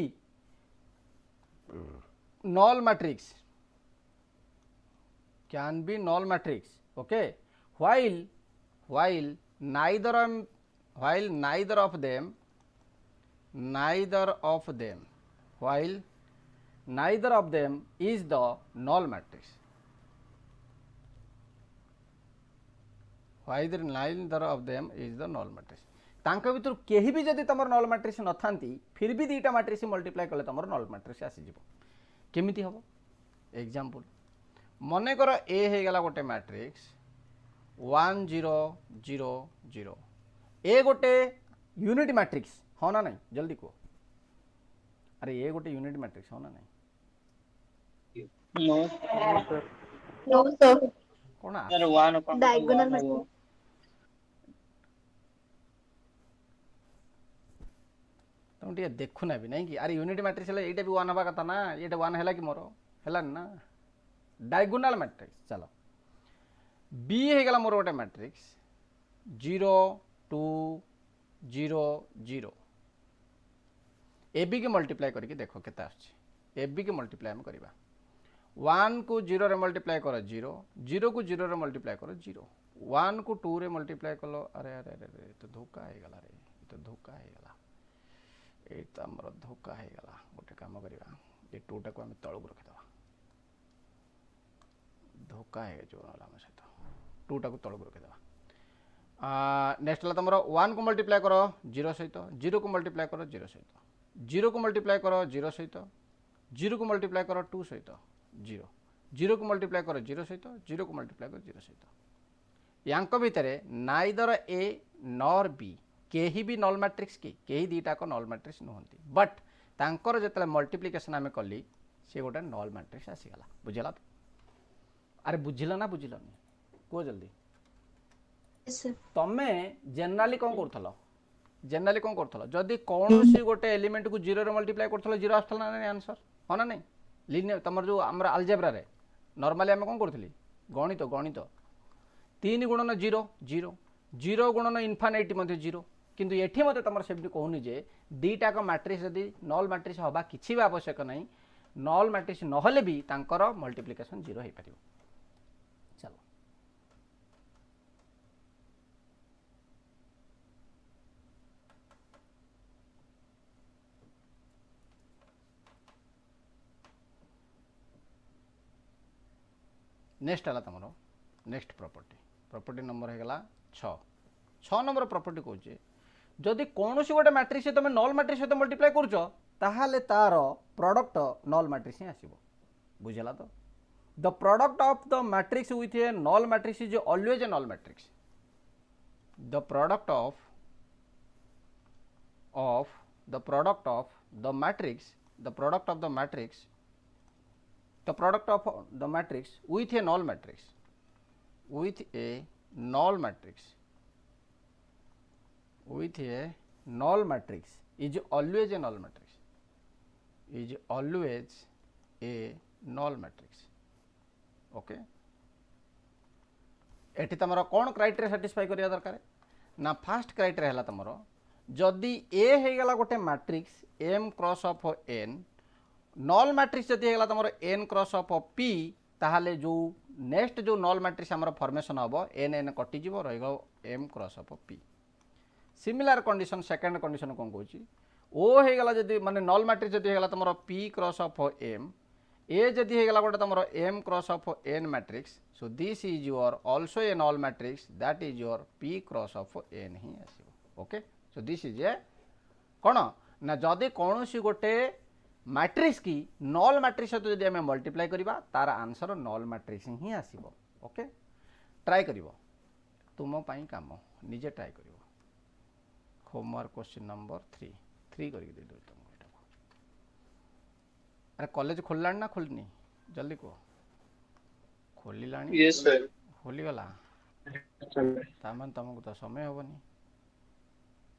null matrix, can be null matrix, okay, while neither of them while neither of them is the null matrix, while neither of them is the null matrix, तांका भितर केही भी जदि तुम null matrix न थांती फिर भी दुईटा मैट्रिक्स मल्टीप्लाई कले तुम नल मैट्रिक्स आसीज केमिति हम एग्जांपल मन कर ए हो गला गोटे मैट्रिक्स 1 0 0 0 ए गोटे यूनिट मैट्रिक्स हाँ ना नहीं जल्दी कहो अरे ए गोटे यूनिट मैट्रिक्स हाँ ना नहीं No, sir. No, sir. कौन Sir, one upon Diagonal one matrix. होगा. तुम टे देखु ना भी नहीं कि अरे यूनिट मैट्रिक्स है ये भी वन हवा कथा ना ये वन है कि मोर है ना डायगोनाल मैट्रिक्स चलो बी हो गला मोर गोटे मैट्रिक्स 0 2 0 0 ए बी के मल्टीप्लाई करके देखो केते आछे ए बी के मल्टीप्लाई हम करबा 1 को 0 रे मल्टीप्लाई करो 0 0 को 0 रे मल्टीप्लाई करो 0 1 को 2 रे मल्टीप्लाई करो अरे अरे अरे तो धोखा हो गला रे तो धोखा हो गला ये तो आमर धोखा हो गला गोटे काम करवा ये 2 टा को हम तळक रखिदवा धोखा है जो आम सहित 2 टा को तळक रखिदवा नेक्स्ट है तुम 1 को मल्टीप्लाई करो 0 सहित 0 को मल्टीप्लाई करो 0 सहित 0 को मल्टीप्लाई करो 0 सहित 0 को मल्टीप्लाई करो 2 सहित 0 0 को मल्टीप्लाई करो 0 सहित 0 को मल्टीप्लाई करो 0 सहित यांक भितर नाइदर ए नॉर बी केही भी नल मैट्रिक्स की केही दीटा को नल मैट्रिक्स नुहंती बट तांकर जतले मल्टीप्लिकेशन आमे कली से गोटे नल मैट्रिक्स आसीगला बुझला तो अरे बुझिल ना बुझिलनी को जल्दी Yes, sir. तमे जनरली कौन करथलो जनरली कौन करथलो जदि कोनोसी गोटे एलिमेंट को 0 रे मल्टीप्लाई करथलो 0 आस्थला ना आंसर हो ना नहीं लिनियर तमर जो हमरा अलजेब्रा रे नॉर्मली हम कौन करथली गणित गणित 3 गुणन 0 0 0 गुणन इनफिनिटी मध्ये 0 किंतु एठी मते तमर सेमटी कहूनी जे दीटा का मैट्रिक्स यदि नल मैट्रिक्स हबा किछि भी आवश्यक नहीं नल मैट्रिक्स नहले भी तांकर मल्टीप्लिकेशन 0 हे परिबो चलो नेक्स्ट है तुम नेक्स्ट प्रॉपर्टी नंबर है 6 नंबर प्रॉपर्टी कौचे जदि कौन सी गोटे मैट्रिक्स तुम नल मैट्रिक्स सहित मल्टीप्लाई कर तार प्रोडक्ट नल मैट्रिक्स ही आसो बुझला तो the product of the matrix with a null matrix is always a null matrix the product of the matrix the product of the matrix the product of the matrix with a null matrix is always a null matrix okay एठी तमरो कोन criteria satisfy करिया दरकार ना first criteria हला तमरो जदि ए हे गला गोटे matrix m cross of n null matrix जदि हेगला तुम एन क्रॉस ऑफ पी ताहले जो नेक्स्ट जो नल मैट्रिक्स आमर फॉर्मेशन हम एन एन कटिज रही M cross of P similar condition second condition कौन कौची ओ हेगला जदि माने नल मैट्रिक्स जदि हेगला तुम P cross of M A जदि हेगला गोटे तुम M cross of N matrix so this is your also a null matrix that is your P cross of N ही आसीबो okay so this is a कौन ना जदि कौन सी गोटे मैट्रिक्स की नल मैट्रिक्स सहित जब आम मल्टीप्लाई करवा तार आंसर नल मैट्रिक्स ही आसो ओके ट्राई कर तुम काम निजे ट्राई कर होमवर्क क्वेश्चन नंबर 3 करके दे तुमको यहाँ अरे कॉलेज खोलला ना खोलनी जल्दी कह खोलला Yes, sir. खोलीगला तामान तुमको तो समय हेनी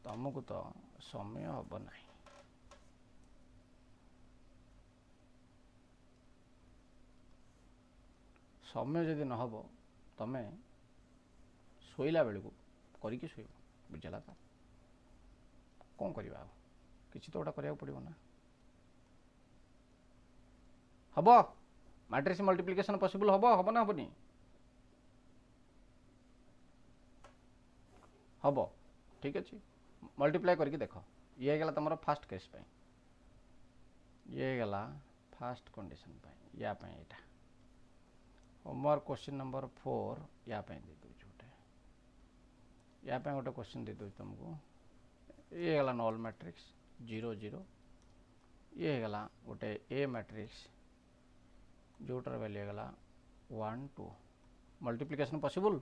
तुमको तो समय हम ना समय जदि नहब तमें शोला बेलू करके शोब बुझला तो कौन करवा कि तो गोटा करा पड़ो ना हम मैट्रिक्स मल्टीप्लिकेशन पॉसिबल हम ना हेनी हम ठीक अच्छे मल्टीप्लाई करके देख ये गला तुम फास्ट केस ये गला फास्ट कंडीशन या यहाँ होमवर्क क्वेश्चन नंबर 4 या दे दूँ गोटे या गोटे क्वेश्चन दे दूँ तुमको ये गला नॉल मैट्रिक्स 0 0 ये गला गोटे ए मैट्रिक्स जोटार वैल्यू गला 1 2 मल्टीप्लिकेशन पॉसिबल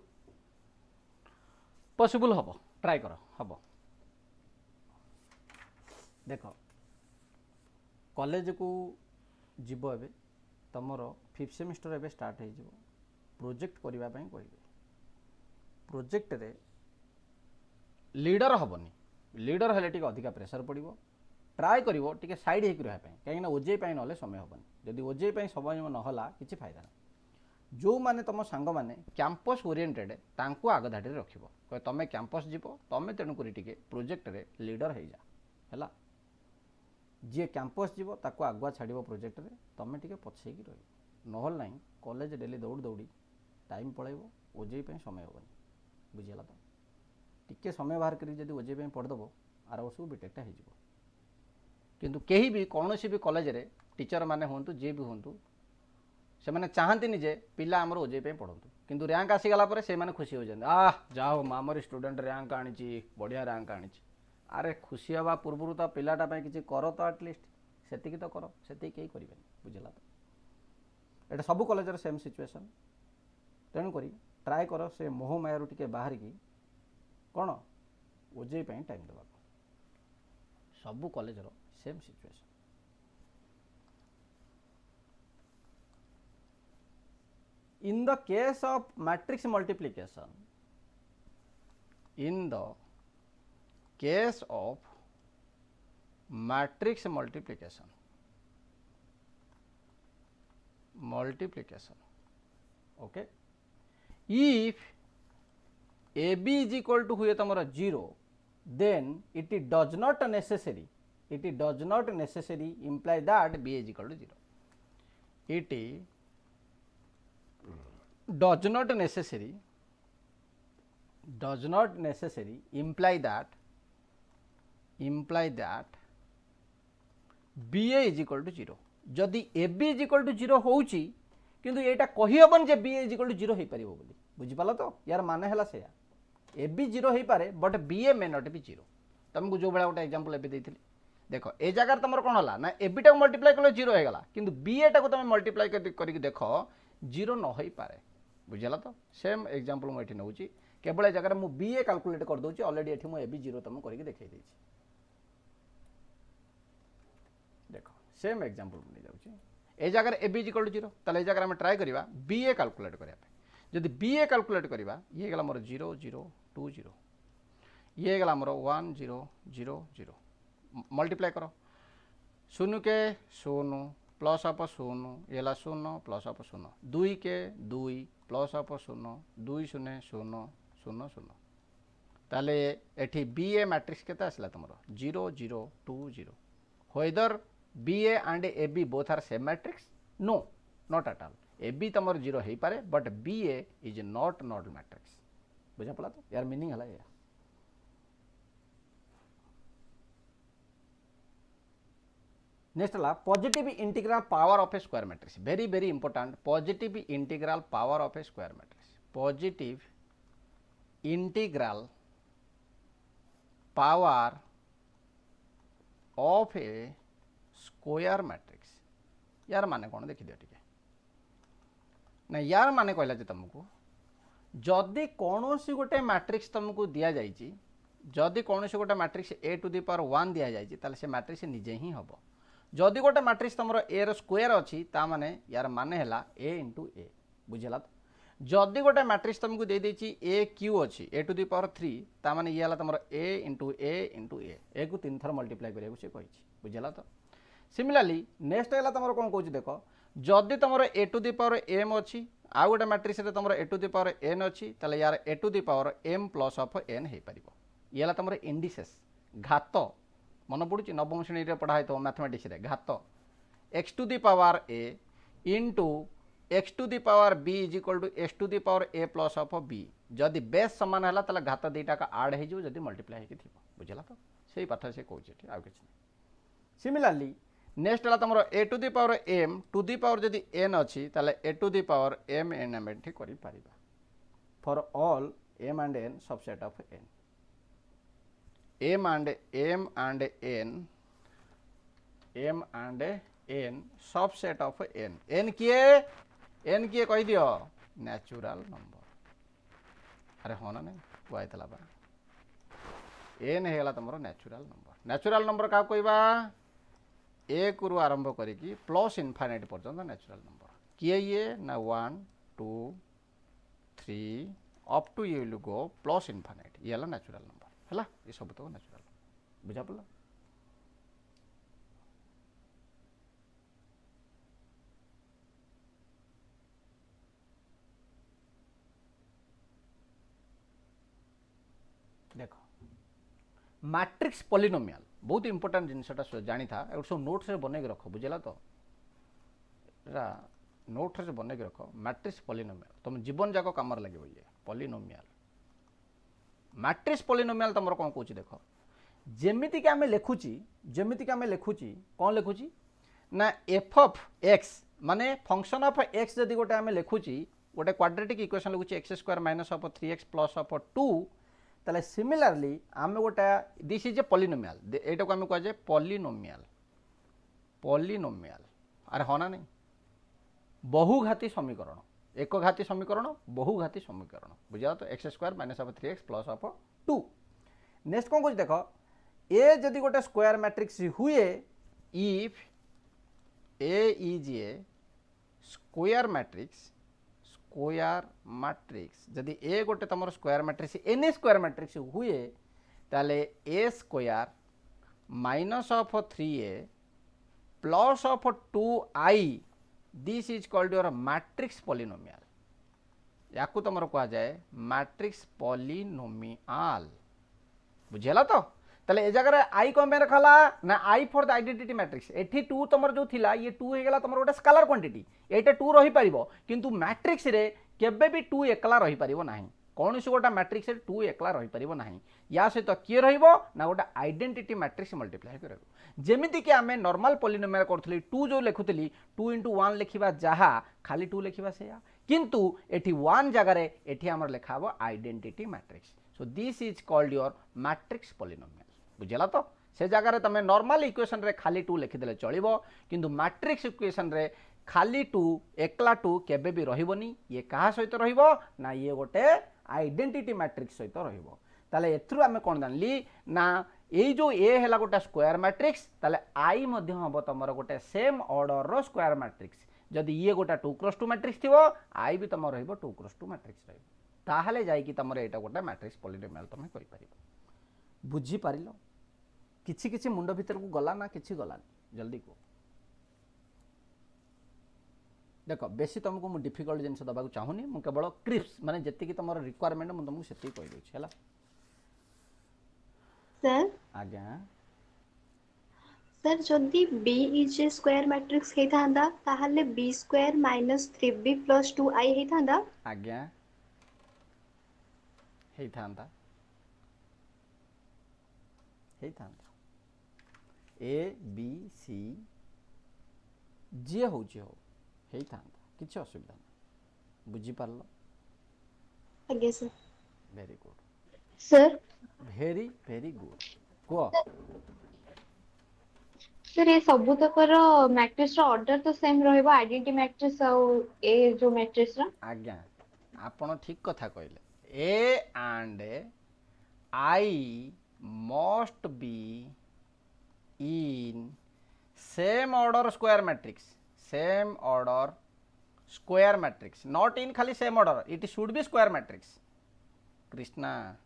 पॉसिबल हम ट्राई कर हम देख कॉलेज को जीव ए तुमर 5th सेमिस्टर एवं स्टार्ट हो प्रोजेक्ट करने कहे प्रोजेक्ट रे लीडर हेनी लीडर हेले टी अधिका प्रेसर पड़ो ट्राए कर साइड होकर रहा कहीं ओजेई ना समय हेनी जदि ओजेई समय नहला कि फायदा ना जो माने तुम सांग मैंने कैंपस ओरिएंटेड तांको आग धाड़ी रख तुम कैंपस जीव तुम तेणुक प्रोजेक्ट रे लीडर हो जा जी कैंपस जीव ताको आगुआ छाड़ प्रोजेक्ट रे तुम टे पछे रही नहल ना कॉलेज डेली दौड़ दौड़ी टाइम पलैब ओजेई समय हेनी बुझीगला तो टिके समय बाहर कर ओजेई पढ़ीदेव आर वर्ष को बीटेकटा हो किंतु कहीं भी कौन भी कॉलेज रे टीचर माने हूँ जी भी हूँ से मैंने चाहती जे पिला आमर ओजेई पढ़तु किंतु रैंक आसीगला से मैंने खुशी हो जाए जाओ आमर स्टूडेंट रैंक आनी बढ़िया रैंक आनी अरे खुशी हवा पूर्व तो पिलाटा किसी कर तो आटलिस्ट से तो कर से कहीं करें बुझला तो ये सब कॉलेज सेम सिचुएशन तेणुक ट्राए कर से मोह माया टे बाहर की कौन ओजेई टाइम देवा सब college same situation in the case of matrix multiplication in the case of matrix multiplication okay if ab is equal to हुए तमरा 0 then it does not necessary imply that b is equal to 0 it does not necessary imply that ba is equal to 0 जदि ab is equal to 0 होउची किंतु एटा कहि हबन जे ba is equal to 0 हे परिबो बोली बुझि पाला तो यार माने हला सेया ab 0 हे पारे but ba may not be 0 तुमको जो बड़ा गोटे एग्जांपल एबे देथिली देखो ए जगह तुमर कोन हला ना ab टा मल्टीप्लाई कलो 0 हे गला किंतु ba टा को तुम मल्टीप्लाई करके देखो 0 न होई पारे बुझला तो सेम एग्जांपल मुझे नौ केवल ए जगह मुझे बीए कैलकुलेट कर दूसरी ऑलरेडी ये मुझे ए जीरो तुम करके देखा देख सेम एग्जांपल नहीं जाऊँ ए जगह ए बी इक्वल टू 0 ताले जगह आम ट्राए करवा बीए कैलकुलेट करने जदि बीए कैलकुलेट करवा ये गला मोर 0 0 2 0 ये गला मोर 1 0 0 0 मल्टीप्लाई करो 0 के 0 प्लस अप 0 ये 0 प्लस अप 0 2 के 2 प्लस अप 0 2 0 0 0 0 ताले एठी बीए मैट्रिक्स केते आसला तुमरो 0 0 2 0 whether B A and A B both are same matrix no not at all A B तुमरो 0 हे पारे but B A is not not matrix बुझा पड़ा तो यार मीनिंग हला या नेक्स्ट है positive integral power of a square matrix very very important positive integral power of a square matrix positive integral power of a square matrix यार माने कौन देखी दियो टिके ना यार माने कहला जे तुमको जदि कौन सी गोटे मैट्रिक्स तुमको दिया जाइए जदि कौन सी गोटे matrix A to the power 1 दिया जाइए ताले से मैट्रिक्स निजे ही हम जदि गोटे मैट्रिक्स तुम ए रो स्क्वायर अच्छी ताने यार माने है ए इंटू ए बुझेगा तो जदि गोटे मैट्रिक्स तुमको दे देछि ए क्यू अच्छी ए टू दी पावर 3 ताने ये तुम ए इंटू ए को 3 थर मल्टीप्लाई करिया से कही बुझेगा तो सिमिलरली नेक्स्ट है तुम कौन कौन देख जदि तुम A to the power M अच्छी आउ गोटे मैट्रिक्स तुम A to the power N अच्छी ताले यार A to the power M plus of N हो पार ये तुम इंडिसेस घात मन पड़ू नवम श्रेणी में पढ़ाई तो मैथमेटिक्स घात x to the power a into x to the power b is equal to x to the power a plus of b जदि बेस सामान है ताले घात दुईटा का आड हो जदि मल्टीप्लाई होगी थी बुझला तो से पाठ से कौन आ कि सिमिलारली नेक्स्ट है तुम A to the power M to the power जदि एन अच्छी ताले A to the power M N M एटी कर for all M and N subset of N M and N subset of N N किए कह दियो natural number अरे हाँ ना नहीं कहला बा एन है तुम नेचुरल नंबर क्या कहवा एक रु आरंभ करी प्लस इनफाइनाइट पर्यंत नेचुरल नंबर किए ये ना 1 2 3 अप टू ये विल गो प्लस इनफाइनाइट ये है नेचुरल नंबर है ये सब तो नेचुरल बुझा पड़ा देख मैट्रिक्स पॉलिनोमियल बहुत इंपोर्टेंट जिनसा जानी था सब नोट्स बन के रख बुझेगा तो नोट्स बन के रख मैट्रिक्स पॉलिनोमियल तुम जीवन जाक कम लगे ये पॉलिनोमियल मैट्रिक्स पॉलिनोमियल तुम कौन कौच देख जमीती आम लिखुची कौन लिखुची ना एफ ऑफ एक्स माने फंक्शन ऑफ एक्स जदि गोटे आम लिखुची गोटे क्वाड्रेटिक इक्वेशन लिखुची X square minus of 3x plus of 2 ताले सिमिलरली आम गोटे दिस इज ए पॉलिनोमियल एटा को आम कह पॉलिनोमियल अरे हाँ ना नहीं बहुघाती समीकरण एक घाती समीकरण बहुघाती समीकरण बुझा तो X square minus of 3x plus of 2 next कौन कह देख ए जदि गोटे स्क्वायर मैट्रिक्स हुए if A is a square matrix जदि ए गोटे तुम square matrix any square matrix हुए ताले A square minus of 3a plus of 2i this is called your matrix polynomial या तुम कह जाए मैट्रिक्स पॉलिनोमियल बुझेला तो ताले ए जगह आई कौन रखला ना I for the identity matrix एठी 2 तुम जो थिला ये 2 हो गला तुम गोटे स्केलर क्वांटिटी एटा 2 रही पारिबो किंतु मैट्रिक्स रे केबे भी 2 एकला रही पारिबो नाही कौन सी गोटा मैट्रिक्स रे 2 एकला रही पारिबो नाही या सहित किए रहिबो ना गोटा आइडेंटिटी मैट्रिक्स मल्टीप्लाई करबो जेमिति कि आमे नॉर्मल पॉलिनोमियल करथली 2 जो लिखुतली 2 * 1 लिखिबा जहा खाली 2 लिखिबा सेया किंतु एठी 1 जगह रे एठी हमर लिखाबो identity matrix so this is called your matrix polynomial बुझेला तो से जगह रे तमे नॉर्मल इक्वेशन रे खाली 2 लिखिदेले चलिबो किंतु मैट्रिक्स इक्वेशन रे खाली 2 एकला 2 केबे भी रहिबोनी ये कहा सहित रहिबो ना ये गोटे आइडेंटिटी मैट्रिक्स सहित रहिबो ताले एथरु आमे कोन जानली ना ए जो ए हैला गोटे स्क्वायर मैट्रिक्स ताले आई मध्य हबो तमरो गोटे सेम ऑर्डर रो स्क्वायर मैट्रिक्स जदि ये गोटे 2x2 मैट्रिक्स थिबो आई भी तमरो रहिबो 2x2 मैट्रिक्स रहिबो ताहाले जाई कि तमरो एटा गोटे मैट्रिक्स पॉलिनोमियल तमे कहि परिबो बुझी पारिलो किछि किछि मुंड भीतर को गला ना किछि गला जल्दी को देख बेसी तुमको मुझे डिफिकल्ट जिन दबाक चाहूनी मु केवल क्रिप्स माने जति तुम रिक्वायरमेंट मुझे तुमको से कही दूसरी है सर आज्ञा सर जदि b is a square matrix हे थांदा ताहाले b square minus 3b plus 2i हे थांदा आज्ञा हे थांदा ए बी सी जी हो हे थांदा किछि असुविधा ना बुझी पारलो आगे sir very good sir very good को सर ये सब तकर मैट्रिक्स रो ऑर्डर तो सेम रहबो आइडेंटिटी मैट्रिक्स और ए जो मैट्रिक्स रो आज्ञा आपण ठीक कथा कहले A and I must be in same order square matrix not in खाली same order it should be square matrix Krishna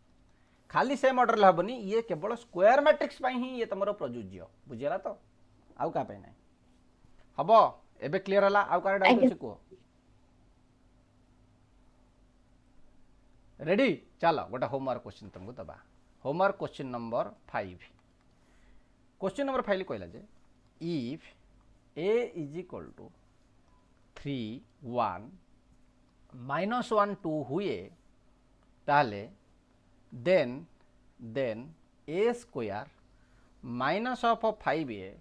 खाली सेम ऑर्डर लाबनी ये केवल स्क्वायर मैट्रिक्स पाई ही ये तुमरो प्रयोज्य बुझिला तो आउ का पाई नै हबो एबे क्लियर हला आउ का डाउट अछि को रेडी चलो गोटा होमवर्क क्वेश्चन तुमको दबा homework question number 5 question number 5 कहला जे if a is equal to 3 1 -1 2 हुए ताहले then a square minus of 5a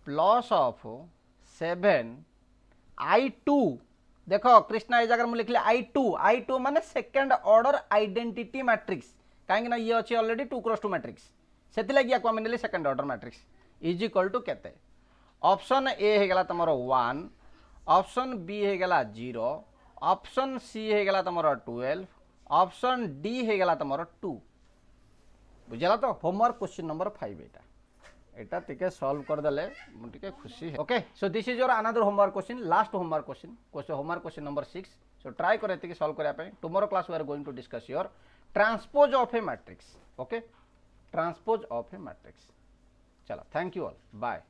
plus of 7 I2 देखो कृष्णा ये जगह लिखले I2 माने सेकेंड ऑर्डर आइडेंटिटी मैट्रिक्स कहीं ना ये अच्छी ऑलरेडी 2x2 मैट्रिक्स से लगी आम ने second order matrix is equal to केते ऑप्शन ए होगा तुम 1 ऑप्शन बी होगा 0 ऑप्शन सी होगा तुम 12 ऑप्शन डी होगा तुम 2 बुझला तो होमवर्क क्वेश्चन नंबर 5 एटा टिके सॉल्व कर देले मुझे खुशी है okay so this is your another homework question last homework question number 6 so try कर सॉल्व करने tomorrow class we are going to discuss your transpose of a matrix okay transpose of a matrix चलो thank you all bye